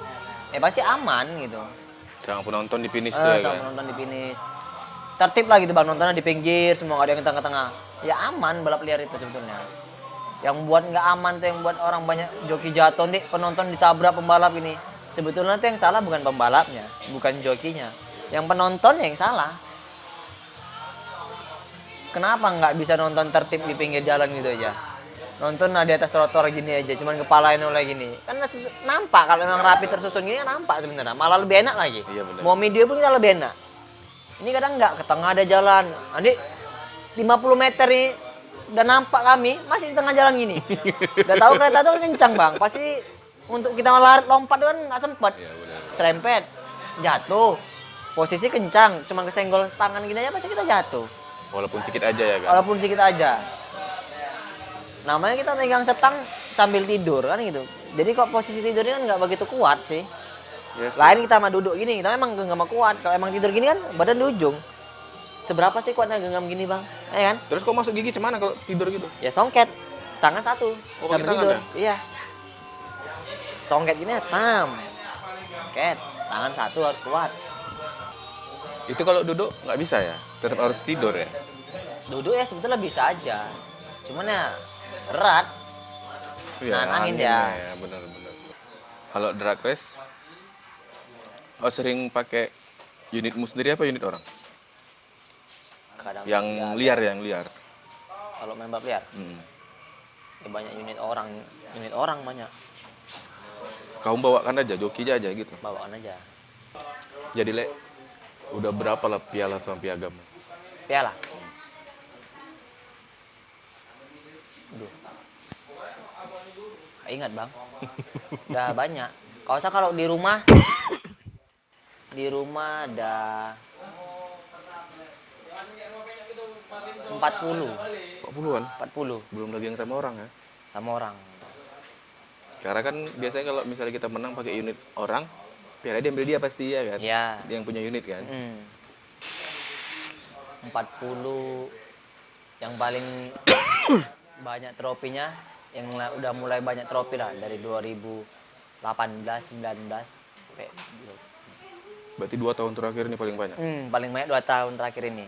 Speaker 2: Pasti aman gitu.
Speaker 1: Sama penonton di finish tuh ya
Speaker 2: Sama
Speaker 1: kan.
Speaker 2: nonton di finish. Tertib lah gitu bang, nontonnya di pinggir, semua nggak ada yang ke tengah-tengah. Ya aman balap liar itu sebetulnya. Yang buat nggak aman tuh yang buat orang banyak joki jatuh nih, penonton ditabrak pembalap ini. Sebetulnya tuh yang salah bukan pembalapnya, bukan jokinya. Yang penonton yang salah. Kenapa nggak bisa nonton tertib di pinggir jalan gitu aja? Nonton di atas trotoar gini aja, cuman kepalain oleh gini. Kan nampak kalau memang rapi tersusun gini kan nampak sebenarnya. Malah lebih enak lagi.
Speaker 1: Iya, benar.
Speaker 2: Mau video pun kita lebih enak. Ini kadang nggak, ke tengah ada jalan. Nanti 50 meter nih, udah nampak kami, masih di tengah jalan gini. Udah tahu kereta tuh kencang bang, pasti untuk kita lari lompat kan nggak sempet.
Speaker 1: Iya, benar.
Speaker 2: Serempet, jatuh. Posisi kencang, cuma kesenggol tangan kita aja pasti kita jatuh.
Speaker 1: Walaupun sedikit aja ya kan.
Speaker 2: Walaupun sedikit aja. Namanya kita megang setang sambil tidur kan gitu. Jadi kok posisi tidurnya kan nggak begitu kuat sih.
Speaker 1: Iya sih.
Speaker 2: Lain kita sama duduk gini, kita emang genggam kuat. Kalau emang tidur gini kan badan di ujung. Seberapa sih kuatnya genggam gini bang? Ya kan?
Speaker 1: Terus kok masuk gigi cuman kalau tidur gitu?
Speaker 2: Ya songket, tangan satu.
Speaker 1: Oh, pakai
Speaker 2: sambil
Speaker 1: tangan
Speaker 2: tidur.
Speaker 1: ya?
Speaker 2: Iya. Songket gini tam. Songket, tangan satu harus kuat.
Speaker 1: Itu kalau duduk nggak bisa ya? Tetap harus tidur ya?
Speaker 2: Duduk ya sebetulnya bisa aja. Cuman ya berat. Nahan angin ya.
Speaker 1: Benar-benar. Kalau drag race, sering pakai unitmu sendiri apa unit orang?
Speaker 2: Kadang
Speaker 1: Yang
Speaker 2: ya,
Speaker 1: liar.
Speaker 2: kalau main balap liar, ya banyak unit orang banyak.
Speaker 1: Kamu bawakan aja, joki aja gitu.
Speaker 2: Bawaan aja.
Speaker 1: Jadi Le, udah berapa lah piala sama piagam?
Speaker 2: Piala. Duh. Nggak ingat bang. Udah banyak. Kalau di rumah, ada 40.
Speaker 1: 40-an?
Speaker 2: 40
Speaker 1: Belum lagi yang sama orang ya?
Speaker 2: sama orang.
Speaker 1: Karena kan biasanya kalau misalnya kita menang pakai unit orang, piala diambil dia pasti ya kan?
Speaker 2: Ya.
Speaker 1: Dia yang punya unit kan?
Speaker 2: 40 yang paling banyak tropinya, yang udah mulai banyak tropi lah dari 2018, 19 sampai
Speaker 1: Berarti 2 tahun terakhir ini paling banyak.
Speaker 2: paling banyak 2 tahun terakhir ini.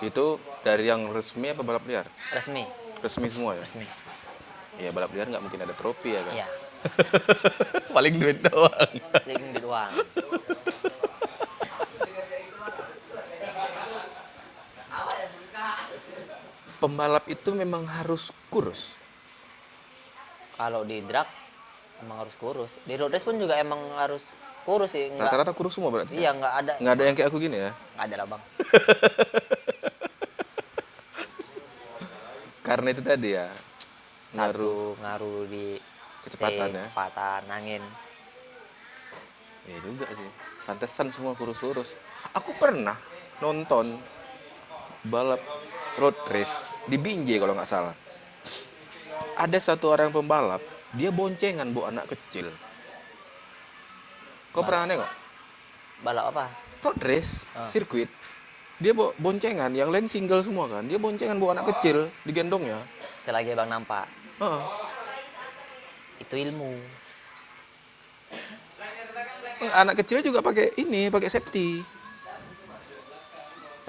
Speaker 1: Itu dari yang resmi apa balap liar?
Speaker 2: Resmi.
Speaker 1: Resmi semua ya?
Speaker 2: Resmi.
Speaker 1: Iya, balap liar nggak mungkin ada trofi ya kan?
Speaker 2: Iya.
Speaker 1: Paling duit doang.
Speaker 2: Jadi di doang.
Speaker 1: Pembalap itu memang harus kurus.
Speaker 2: Kalau di drag emang harus kurus. Di road race pun juga emang harus kurus sih. Enggak.
Speaker 1: Rata-rata kurus semua berarti?
Speaker 2: Iya, nggak ada.
Speaker 1: Nggak ada yang kayak aku gini ya?
Speaker 2: Nggak ada lah bang.
Speaker 1: Karena itu tadi ya,
Speaker 2: Ngaruh di
Speaker 1: Kecepatan ya?
Speaker 2: kecepatan, angin.
Speaker 1: Iya juga sih. Pantesan semua kurus-kurus. Aku pernah nonton balap road race di Binjai kalau nggak salah. Ada satu orang pembalap, dia boncengan bawa anak kecil. Kau pernah nengok?
Speaker 2: Balap apa?
Speaker 1: Road race, sirkuit. Dia bawa boncengan, yang lain single semua kan. Dia boncengan bawa anak kecil, digendongnya.
Speaker 2: Selagi bang nampak.
Speaker 1: Heeh.
Speaker 2: Itu ilmu.
Speaker 1: Anak kecilnya juga pakai safety.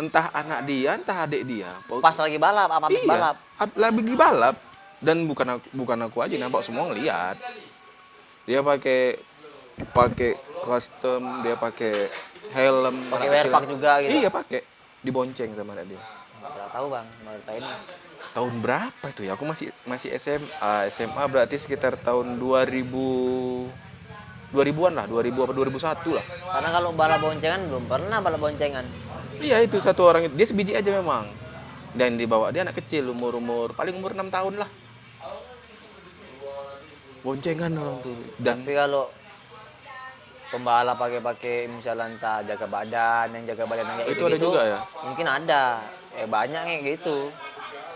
Speaker 1: Entah anak dia, entah adik dia.
Speaker 2: Pas lagi balap, apa habis balap?
Speaker 1: Lagi balap. Dan bukan aku aja, nampak semua ngeliat. Dia pakai custom, dia pakai helm.
Speaker 2: Pakai
Speaker 1: anak
Speaker 2: wear
Speaker 1: kecil.
Speaker 2: pack juga gitu?
Speaker 1: Iya, pakai. Dibonceng sama anak dia.
Speaker 2: Nggak pernah tahu bang, baru tahu ini.
Speaker 1: Tahun berapa itu ya? Aku masih SMA berarti sekitar tahun 2000-an lah, 2000 apa 2001 lah.
Speaker 2: Karena kalau balap boncengan belum pernah balap boncengan.
Speaker 1: Iya, itu satu orang itu. Dia sebiji aja memang. Dan dibawa dia anak kecil, paling umur 6 tahun lah. Boncengan orang tuh. Dan
Speaker 2: Tapi kalau pembalap pakai misalnya entah jaga badan yang kayak
Speaker 1: itu ada juga ya?
Speaker 2: Mungkin ada. Banyak kayak gitu.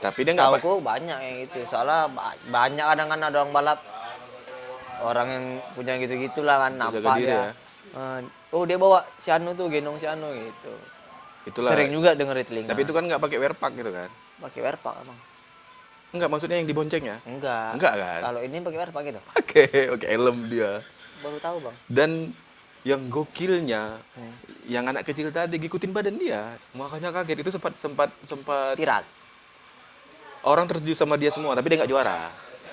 Speaker 1: Tapi dia nggak
Speaker 2: Tahuku banyak kayak gitu. Soalnya banyak kadang kan ada orang balap, orang yang punya gitu-gitulah kan,
Speaker 1: Jaga
Speaker 2: nampak
Speaker 1: diri
Speaker 2: dia.
Speaker 1: ya?
Speaker 2: Oh dia bawa si Anu tuh, gendong si Anu gitu.
Speaker 1: Itulah.
Speaker 2: Sering juga denger di telinga.
Speaker 1: Tapi itu kan nggak pakai wear pack gitu kan?
Speaker 2: pakai werpak abang.
Speaker 1: Enggak, maksudnya yang dibonceng ya?
Speaker 2: Enggak.
Speaker 1: Enggak kan?
Speaker 2: Kalau ini pakai werpak gitu.
Speaker 1: Oke, helm dia.
Speaker 2: Baru tahu bang.
Speaker 1: Dan yang gokilnya,
Speaker 2: Hmm.
Speaker 1: yang anak kecil tadi ngikutin badan dia, makanya kaget. Itu sempat
Speaker 2: Viral.
Speaker 1: orang terjun sama dia semua, tapi dia nggak juara.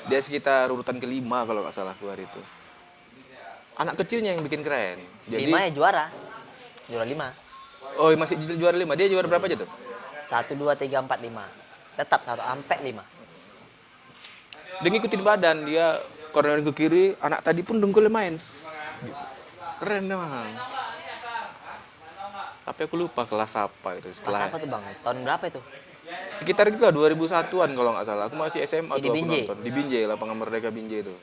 Speaker 1: Dia sekitar urutan kelima kalau nggak salah keluar itu. Anak kecilnya yang bikin keren. Jadi,
Speaker 2: 5 ya juara. Juara 5.
Speaker 1: oh masih juara 5. Dia juara berapa aja tuh?
Speaker 2: 1, 2, 3, 4, 5. Tetap 1 sampai 5.
Speaker 1: Dia ngikutin badan, dia corner ke kiri, anak tadi pun dengkulnya main. Gitu. Keren memang. Tapi aku lupa kelas apa itu.
Speaker 2: Kelas apa tuh bang? Tahun berapa itu?
Speaker 1: Sekitar itu lah 2001-an kalau nggak salah. Aku masih SMA
Speaker 2: Si di
Speaker 1: tuh aku
Speaker 2: Binjai?
Speaker 1: nonton. Di Binjai, lapangan Merdeka Binjai itu.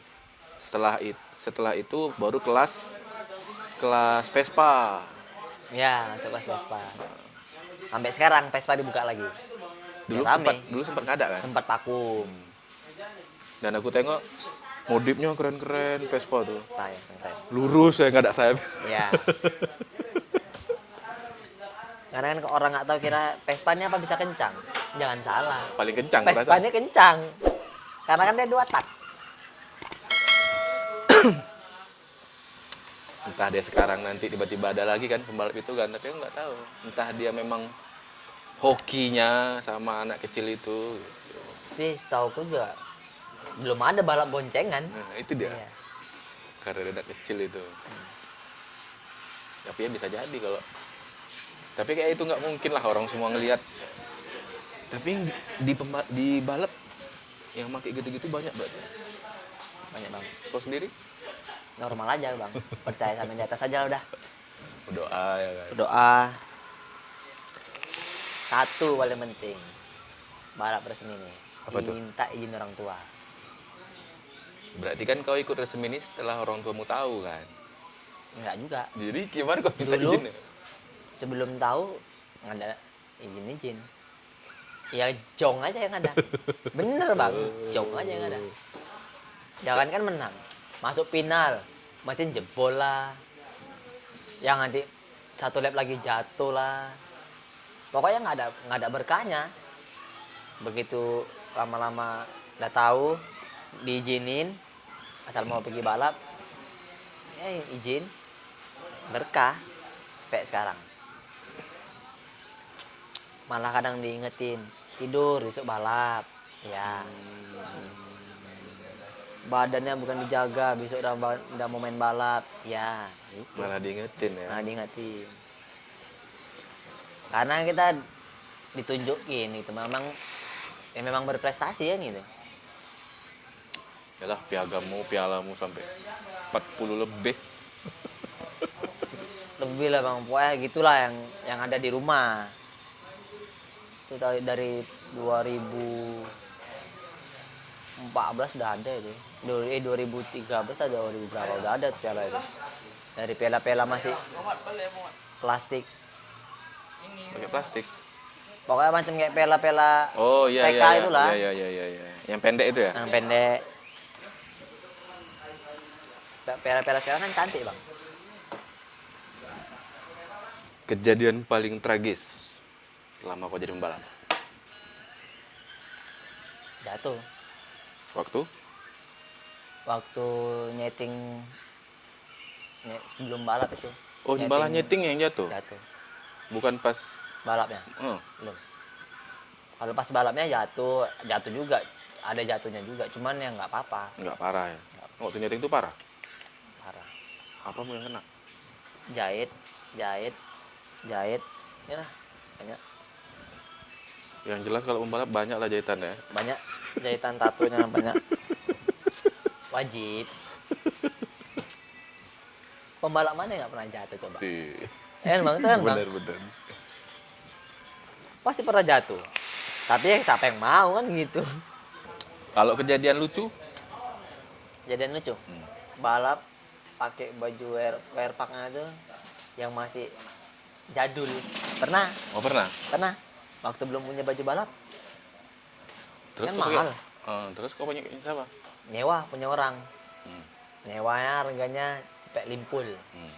Speaker 1: Setelah itu baru kelas Vespa.
Speaker 2: Ya, masuk kelas Vespa. Sampai sekarang Vespa dibuka lagi.
Speaker 1: Dulu
Speaker 2: Ya, rame.
Speaker 1: sempat nggak ada kan?
Speaker 2: Sempat vakum.
Speaker 1: Dan aku tengok modifnya keren-keren Vespa tuh.
Speaker 2: Santai.
Speaker 1: Lurus ya, nggak ada sayap.
Speaker 2: Ya. Karena kan orang nggak tahu kira Vespa ini apa bisa kencang. Jangan salah.
Speaker 1: Paling kencang
Speaker 2: Vespa
Speaker 1: perasaan.
Speaker 2: ini kencang. Karena kan dia 2 tak.
Speaker 1: Entah dia sekarang nanti tiba-tiba ada lagi kan pembalap itu kan, tapi aku nggak tahu. Entah dia memang hokinya sama anak kecil itu. Gitu.
Speaker 2: Tapi setauku juga belum ada balap boncengan.
Speaker 1: Nah, itu dia.
Speaker 2: Iya.
Speaker 1: Karena dia anak kecil itu. Tapi ya bisa jadi kalau. Tapi kayak itu nggak mungkin lah orang semua ngelihat. Tapi yang di balap yang pakai gitu-gitu banyak banget.
Speaker 2: Banyak banget.
Speaker 1: Kau sendiri?
Speaker 2: Normal aja bang. Percaya sama yang di atas aja udah.
Speaker 1: Berdoa ya kan.
Speaker 2: Berdoa. Satu paling penting. Balap resmi ini.
Speaker 1: Apa tuh?
Speaker 2: Minta izin orang tua.
Speaker 1: Berarti kan kau ikut resmi ini setelah orang tuamu tahu kan.
Speaker 2: Enggak juga.
Speaker 1: Jadi gimana kau minta
Speaker 2: Dulu?
Speaker 1: izin?
Speaker 2: Sebelum tahu nggak ada izin. Ya jong aja yang ada. Bener bang. Jong aja yang ada. Jangan kan menang. Masuk final. Mesin jebol lah. Yang nanti 1 lap lagi jatuh lah. Pokoknya nggak ada berkahnya. Begitu lama-lama udah tahu diizinin asal mau pergi balap ya izin berkah kayak sekarang malah kadang diingetin tidur besok balap ya badannya bukan dijaga besok udah mau main balap ya gitu.
Speaker 1: Malah diingetin ya.
Speaker 2: Nah diingetin karena kita ditunjukin itu memang berprestasi ya gitu.
Speaker 1: Yalah pialamu sampai 40 lebih.
Speaker 2: Lebih lah bang, pokoknya gitulah yang ada di rumah. Itu dari 2014 udah ada itu. 2013 atau 2000 berapa udah ada tuh piala itu. Dari piala-piala masih plastik.
Speaker 1: Pakai plastik.
Speaker 2: Pokoknya macam kayak piala-piala
Speaker 1: Oh iya
Speaker 2: TK
Speaker 1: iya.
Speaker 2: itulah.
Speaker 1: Iya. Yang pendek itu ya?
Speaker 2: Yang pendek. Piala-piala sekarang kan cantik bang.
Speaker 1: Kejadian paling tragis selama kau jadi pembalap.
Speaker 2: Jatuh.
Speaker 1: Waktu
Speaker 2: Nyeting sebelum balap itu.
Speaker 1: oh malah nyeting yang jatuh.
Speaker 2: Jatuh.
Speaker 1: Bukan pas
Speaker 2: Balapnya belum. Kalau pas balapnya jatuh juga. Ada jatuhnya juga, cuman ya nggak apa-apa.
Speaker 1: nggak parah ya. Waktu nyeting itu parah.
Speaker 2: Parah.
Speaker 1: Apa yang kena?
Speaker 2: Jahit. Ya banyak.
Speaker 1: Yang jelas kalau pembalap banyak lah jahitan ya.
Speaker 2: Banyak jahitan tatunya banyak. Wajib. Pembalap mana yang nggak pernah jatuh coba? Bang itu kan bang.
Speaker 1: Bener.
Speaker 2: Pasti pernah jatuh. Tapi ya siapa yang mau kan gitu.
Speaker 1: Kalau kejadian lucu,
Speaker 2: Jadian lucu. Balap pakai baju wear packnya itu yang masih jadul. Pernah.
Speaker 1: oh pernah.
Speaker 2: Waktu belum punya baju balap.
Speaker 1: Terus
Speaker 2: Kan
Speaker 1: kau pakai-
Speaker 2: mahal.
Speaker 1: terus kau punya siapa?
Speaker 2: Nyewa punya orang.
Speaker 1: Hmm.
Speaker 2: Nyewanya harganya cepet limpul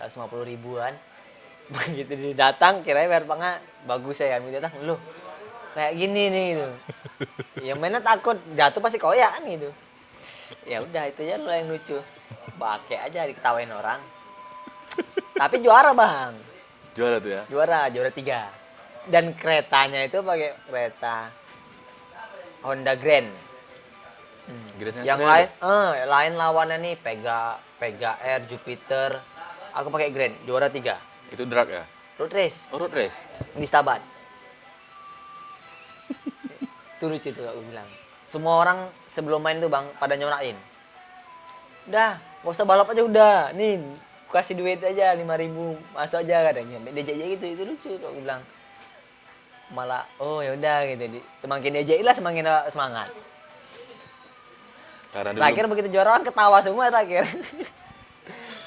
Speaker 2: 150 ribuan. Begitu dia datang kirain Werpangnya bagus ya, kami datang loh kayak gini nih gitu. Yang mainnya takut jatuh pasti koyak kan gitu. Ya udah itu aja lo yang lucu. Bake aja diketawain orang. Tapi juara bang,
Speaker 1: Juara tuh ya.
Speaker 2: juara 3. Dan keretanya itu pakai kereta Honda Grand.
Speaker 1: Grade-nya
Speaker 2: Yang
Speaker 1: sendiri
Speaker 2: lain lawannya nih Pega Air, Jupiter. Aku pakai Grand, juara 3.
Speaker 1: ada. Itu drag ya.
Speaker 2: Road race
Speaker 1: Oh, road race.
Speaker 2: di Stabat. Itu lucu tuh aku bilang. Semua orang sebelum main tuh bang pada nyorain. Udah, gak usah balap aja udah. Nih, kasih duit aja 5.000 masuk aja katanya. Diajak gitu, itu lucu tuh aku bilang. Malah, oh ya udah gitu. Semakin diajak lah semakin semangat.
Speaker 1: Karena dulu
Speaker 2: Terakhir begitu juara orang ketawa semua terakhir.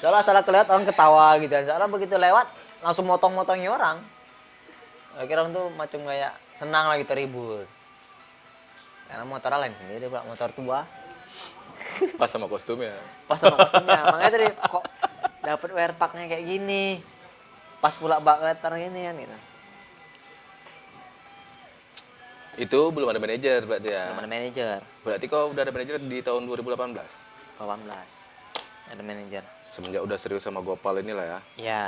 Speaker 2: Soalnya salah kelewat orang ketawa gitu. Soalnya begitu lewat langsung motong-motongi orang. Akhirnya orang tuh macam kayak senang lah gitu ribut. Karena motor lain sendiri pula, motor tua.
Speaker 1: pas sama kostumnya.
Speaker 2: Pas sama kostumnya. Makanya tadi kok dapet wear pack-nya kayak gini. Pas pula bak letter gini kan gitu.
Speaker 1: Itu belum ada manajer berarti ya.
Speaker 2: Belum ada manajer.
Speaker 1: Berarti kau udah ada manajer di tahun 2018.
Speaker 2: 18. Ada manajer.
Speaker 1: Semenjak udah serius sama Gopal inilah ya.
Speaker 2: Ya.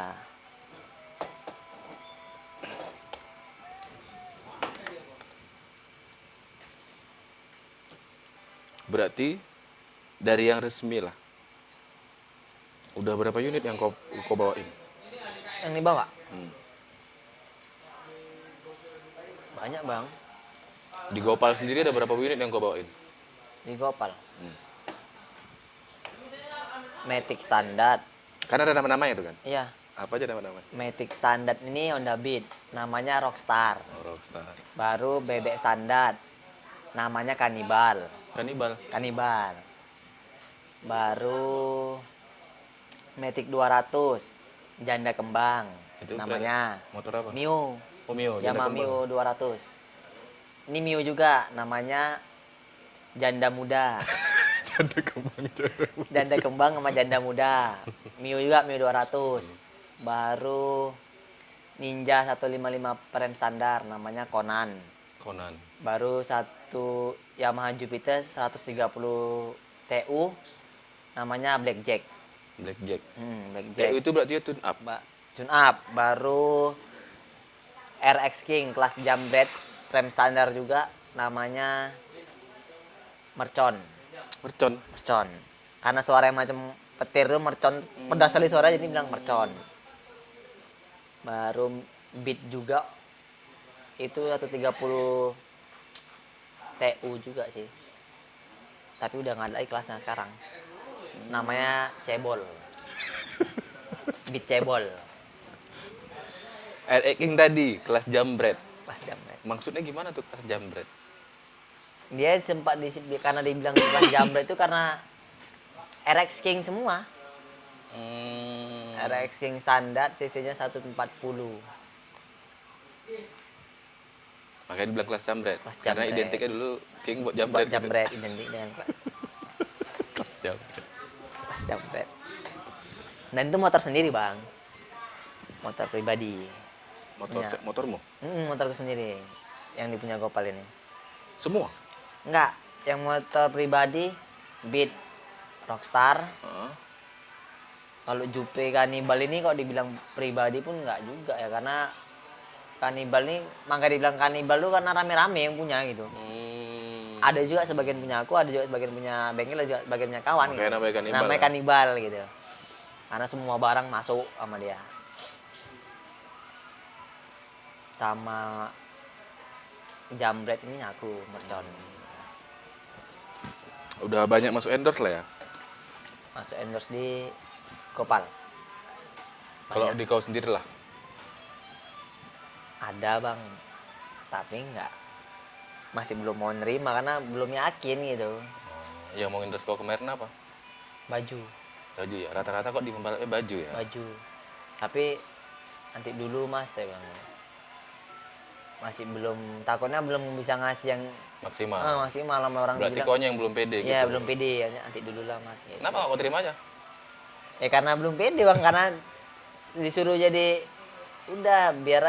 Speaker 1: Berarti dari yang resmi lah. Udah berapa unit yang kau bawain?
Speaker 2: Yang dibawa?
Speaker 1: Hmm.
Speaker 2: Banyak bang.
Speaker 1: Di Gopal sendiri ada berapa unit yang kau bawain?
Speaker 2: Di Gopal. Matic standar.
Speaker 1: Kan ada nama-namanya itu kan?
Speaker 2: Iya.
Speaker 1: Apa aja nama-namanya?
Speaker 2: Matic standar ini Honda Beat. Namanya Rockstar.
Speaker 1: Oh, Rockstar.
Speaker 2: Baru bebek standar. Namanya Kanibal.
Speaker 1: Kanibal.
Speaker 2: Kanibal. Baru Matic 200. Janda kembang.
Speaker 1: Itu
Speaker 2: namanya
Speaker 1: motor apa?
Speaker 2: Mio.
Speaker 1: Oh, Mio.
Speaker 2: Yamaha Mio 200. Ini Mio juga. Namanya Janda Muda.
Speaker 1: Janda kembang.
Speaker 2: Janda kembang sama janda muda. Mio juga Mio 200. Baru Ninja 155 rem standar namanya Conan.
Speaker 1: Conan.
Speaker 2: Baru satu Yamaha Jupiter 130 TU namanya Blackjack.
Speaker 1: Blackjack.
Speaker 2: Blackjack.
Speaker 1: Itu berarti ya tune up.
Speaker 2: Tune up. Baru RX King kelas jambret rem standar juga namanya Mercon.
Speaker 1: Mercon.
Speaker 2: Mercon. Karena suaranya macam petir tuh mercon, pedas sekali suaranya jadi bilang mercon. Baru beat juga itu 130 TU juga sih. Tapi udah nggak ada lagi kelasnya sekarang. Namanya cebol. Beat cebol.
Speaker 1: RX King tadi kelas jambret.
Speaker 2: Kelas jambret.
Speaker 1: Maksudnya gimana tuh kelas jambret?
Speaker 2: Dia sempat karena dibilang kelas jambret itu karena RX King semua. RX King standar cc-nya 140.
Speaker 1: Makanya dibilang kelas jambret.
Speaker 2: Kelas
Speaker 1: Karena
Speaker 2: jambret.
Speaker 1: identiknya dulu King buat jambret.
Speaker 2: Buat jambret identik dengan
Speaker 1: Kelas jambret.
Speaker 2: kelas jambret. Dan itu motor sendiri bang, motor pribadi. Punya.
Speaker 1: Motormu?
Speaker 2: Motorku sendiri yang dipunya Gopal ini.
Speaker 1: Semua?
Speaker 2: Enggak, yang motor pribadi Beat Rockstar. Kalau Jupe Kanibal ini kok dibilang pribadi pun enggak juga ya, karena Kanibal ini mangga dibilang Kanibal tuh karena rame-rame yang punya gitu. Ada juga sebagian punya aku, ada juga sebagian punya bengkel, ada juga sebagian punya kawan.
Speaker 1: Makanya
Speaker 2: gitu.
Speaker 1: namanya Kanibal.
Speaker 2: Namanya Kanibal gitu. Karena semua barang masuk sama dia. Sama jambret ini aku Mercon.
Speaker 1: Udah banyak masuk endorse lah ya?
Speaker 2: Masuk endorse di Gopal.
Speaker 1: Kalau di kau sendiri lah?
Speaker 2: Ada bang, tapi enggak. Masih belum mau nerima karena belum yakin gitu.
Speaker 1: Yang mau endorse kau kemarin apa?
Speaker 2: Baju.
Speaker 1: Baju ya? Rata-rata kok di pembalapnya baju ya?
Speaker 2: Baju. Tapi nanti dulu mas ya bang. Masih belum, takutnya belum bisa ngasih yang
Speaker 1: Maksimal?
Speaker 2: maksimal sama orang
Speaker 1: Berarti
Speaker 2: bilang.
Speaker 1: kau yang belum pede gitu?
Speaker 2: Iya belum pede, ya nanti dulu lah mas. Gitu.
Speaker 1: Kenapa kau terima aja?
Speaker 2: Karena belum pede bang, karena disuruh jadi udah biar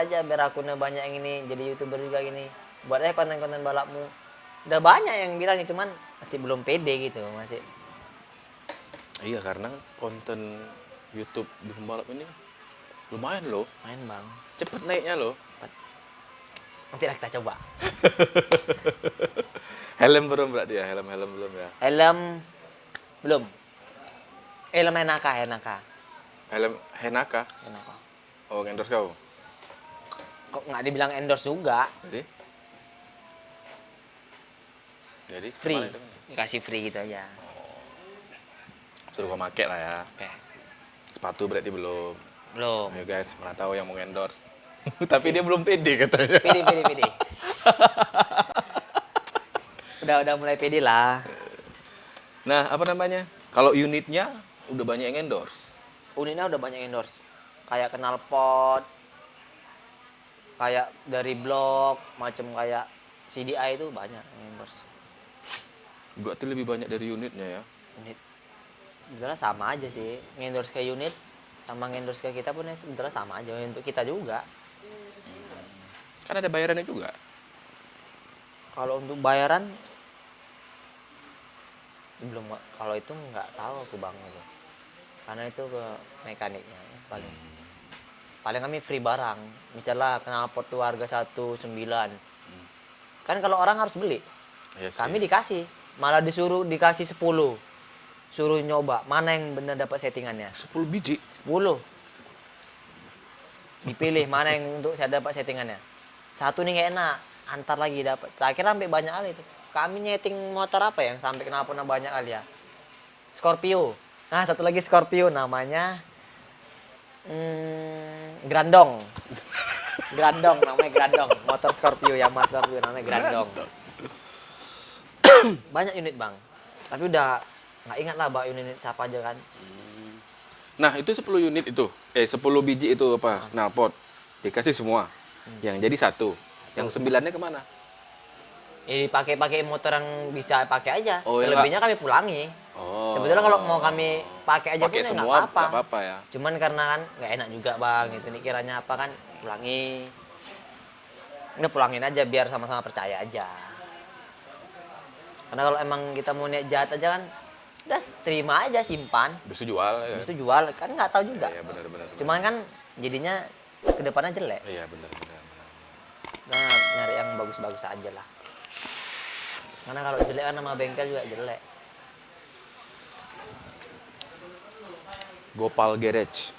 Speaker 2: akunnya banyak yang ini jadi youtuber juga gini, buat aja konten-konten balapmu. Udah banyak yang bilang cuman masih belum pede gitu masih.
Speaker 1: Iya, karena konten YouTube di pembalap ini lumayan loh,
Speaker 2: Main bang,
Speaker 1: cepet naiknya loh.
Speaker 2: nanti lah kita coba.
Speaker 1: Helm belum berarti ya, helm belum ya.
Speaker 2: Helm belum. Helm Henaka.
Speaker 1: Helm Henaka. Oh, endorse kau.
Speaker 2: Kok nggak dibilang endorse juga?
Speaker 1: Jadi
Speaker 2: Free,
Speaker 1: kemarin itu kan
Speaker 2: dikasih free gitu aja.
Speaker 1: suruh kau make lah ya.
Speaker 2: Oke.
Speaker 1: Sepatu berarti belum.
Speaker 2: Belum.
Speaker 1: Ayo guys, mana tahu yang mau endorse. Tapi dia belum pede katanya.
Speaker 2: Pede. udah mulai pede lah.
Speaker 1: Nah, apa namanya? Kalau unitnya udah banyak yang endorse.
Speaker 2: Unitnya udah banyak endorse. Kayak knalpot, kayak dari blok, macam kayak CDI itu banyak yang endorse.
Speaker 1: Berarti lebih banyak dari unitnya ya.
Speaker 2: Unit. Sebenarnya sama aja sih. Ngendorse ke unit sama ngendorse ke kita pun ya sebenarnya sama aja untuk kita juga.
Speaker 1: Kan ada bayarannya juga.
Speaker 2: Kalau untuk bayaran belum, kalau itu nggak tahu aku bang itu. Karena itu ke mekaniknya paling kami free barang. Misalnya knalpot tuh harga 19. Kan kalau orang harus beli.
Speaker 1: Iya sih.
Speaker 2: Kami dikasih, malah dikasih 10. Suruh nyoba mana yang benar dapat settingannya.
Speaker 1: 10 biji.
Speaker 2: 10. Dipilih mana yang untuk saya dapat settingannya. Satu nih nggak enak, antar lagi dapat. Terakhir sampai banyak kali itu. Kami nyeting motor apa yang sampai knalpotnya banyak kali ya? Scorpio. Nah, satu lagi Scorpio namanya Grandong. Namanya Grandong. Motor Scorpio, Yamaha Scorpio namanya Grandong. Banyak unit, Bang. Tapi udah nggak ingat lah Bang unit siapa aja kan.
Speaker 1: Nah, itu 10 unit itu. 10 biji itu apa? Knalpot. Dikasih semua. Yang jadi satu. Yang 9-nya kemana?
Speaker 2: Pakai motor yang bisa pakai aja.
Speaker 1: Oh, ya,
Speaker 2: Selebihnya kami pulangi.
Speaker 1: Oh.
Speaker 2: Sebetulnya kalau mau kami pakai aja
Speaker 1: Pakai
Speaker 2: pun ya
Speaker 1: semua
Speaker 2: nggak apa-apa.
Speaker 1: nggak apa-apa ya.
Speaker 2: Cuman karena kan nggak enak juga bang, itu nih kiranya apa kan pulangi. Udah pulangin aja biar sama-sama percaya aja. Karena kalau emang kita mau niat jahat aja kan, udah terima aja simpan.
Speaker 1: Bisa jual ya.
Speaker 2: Habis itu jual kan nggak tahu juga.
Speaker 1: Iya, benar.
Speaker 2: Cuman kan jadinya kedepannya jelek.
Speaker 1: Iya, benar.
Speaker 2: Nah nyari yang bagus-bagus aja lah. Karena kalau jelek kan nama bengkel juga jelek.
Speaker 1: Gopal Garage.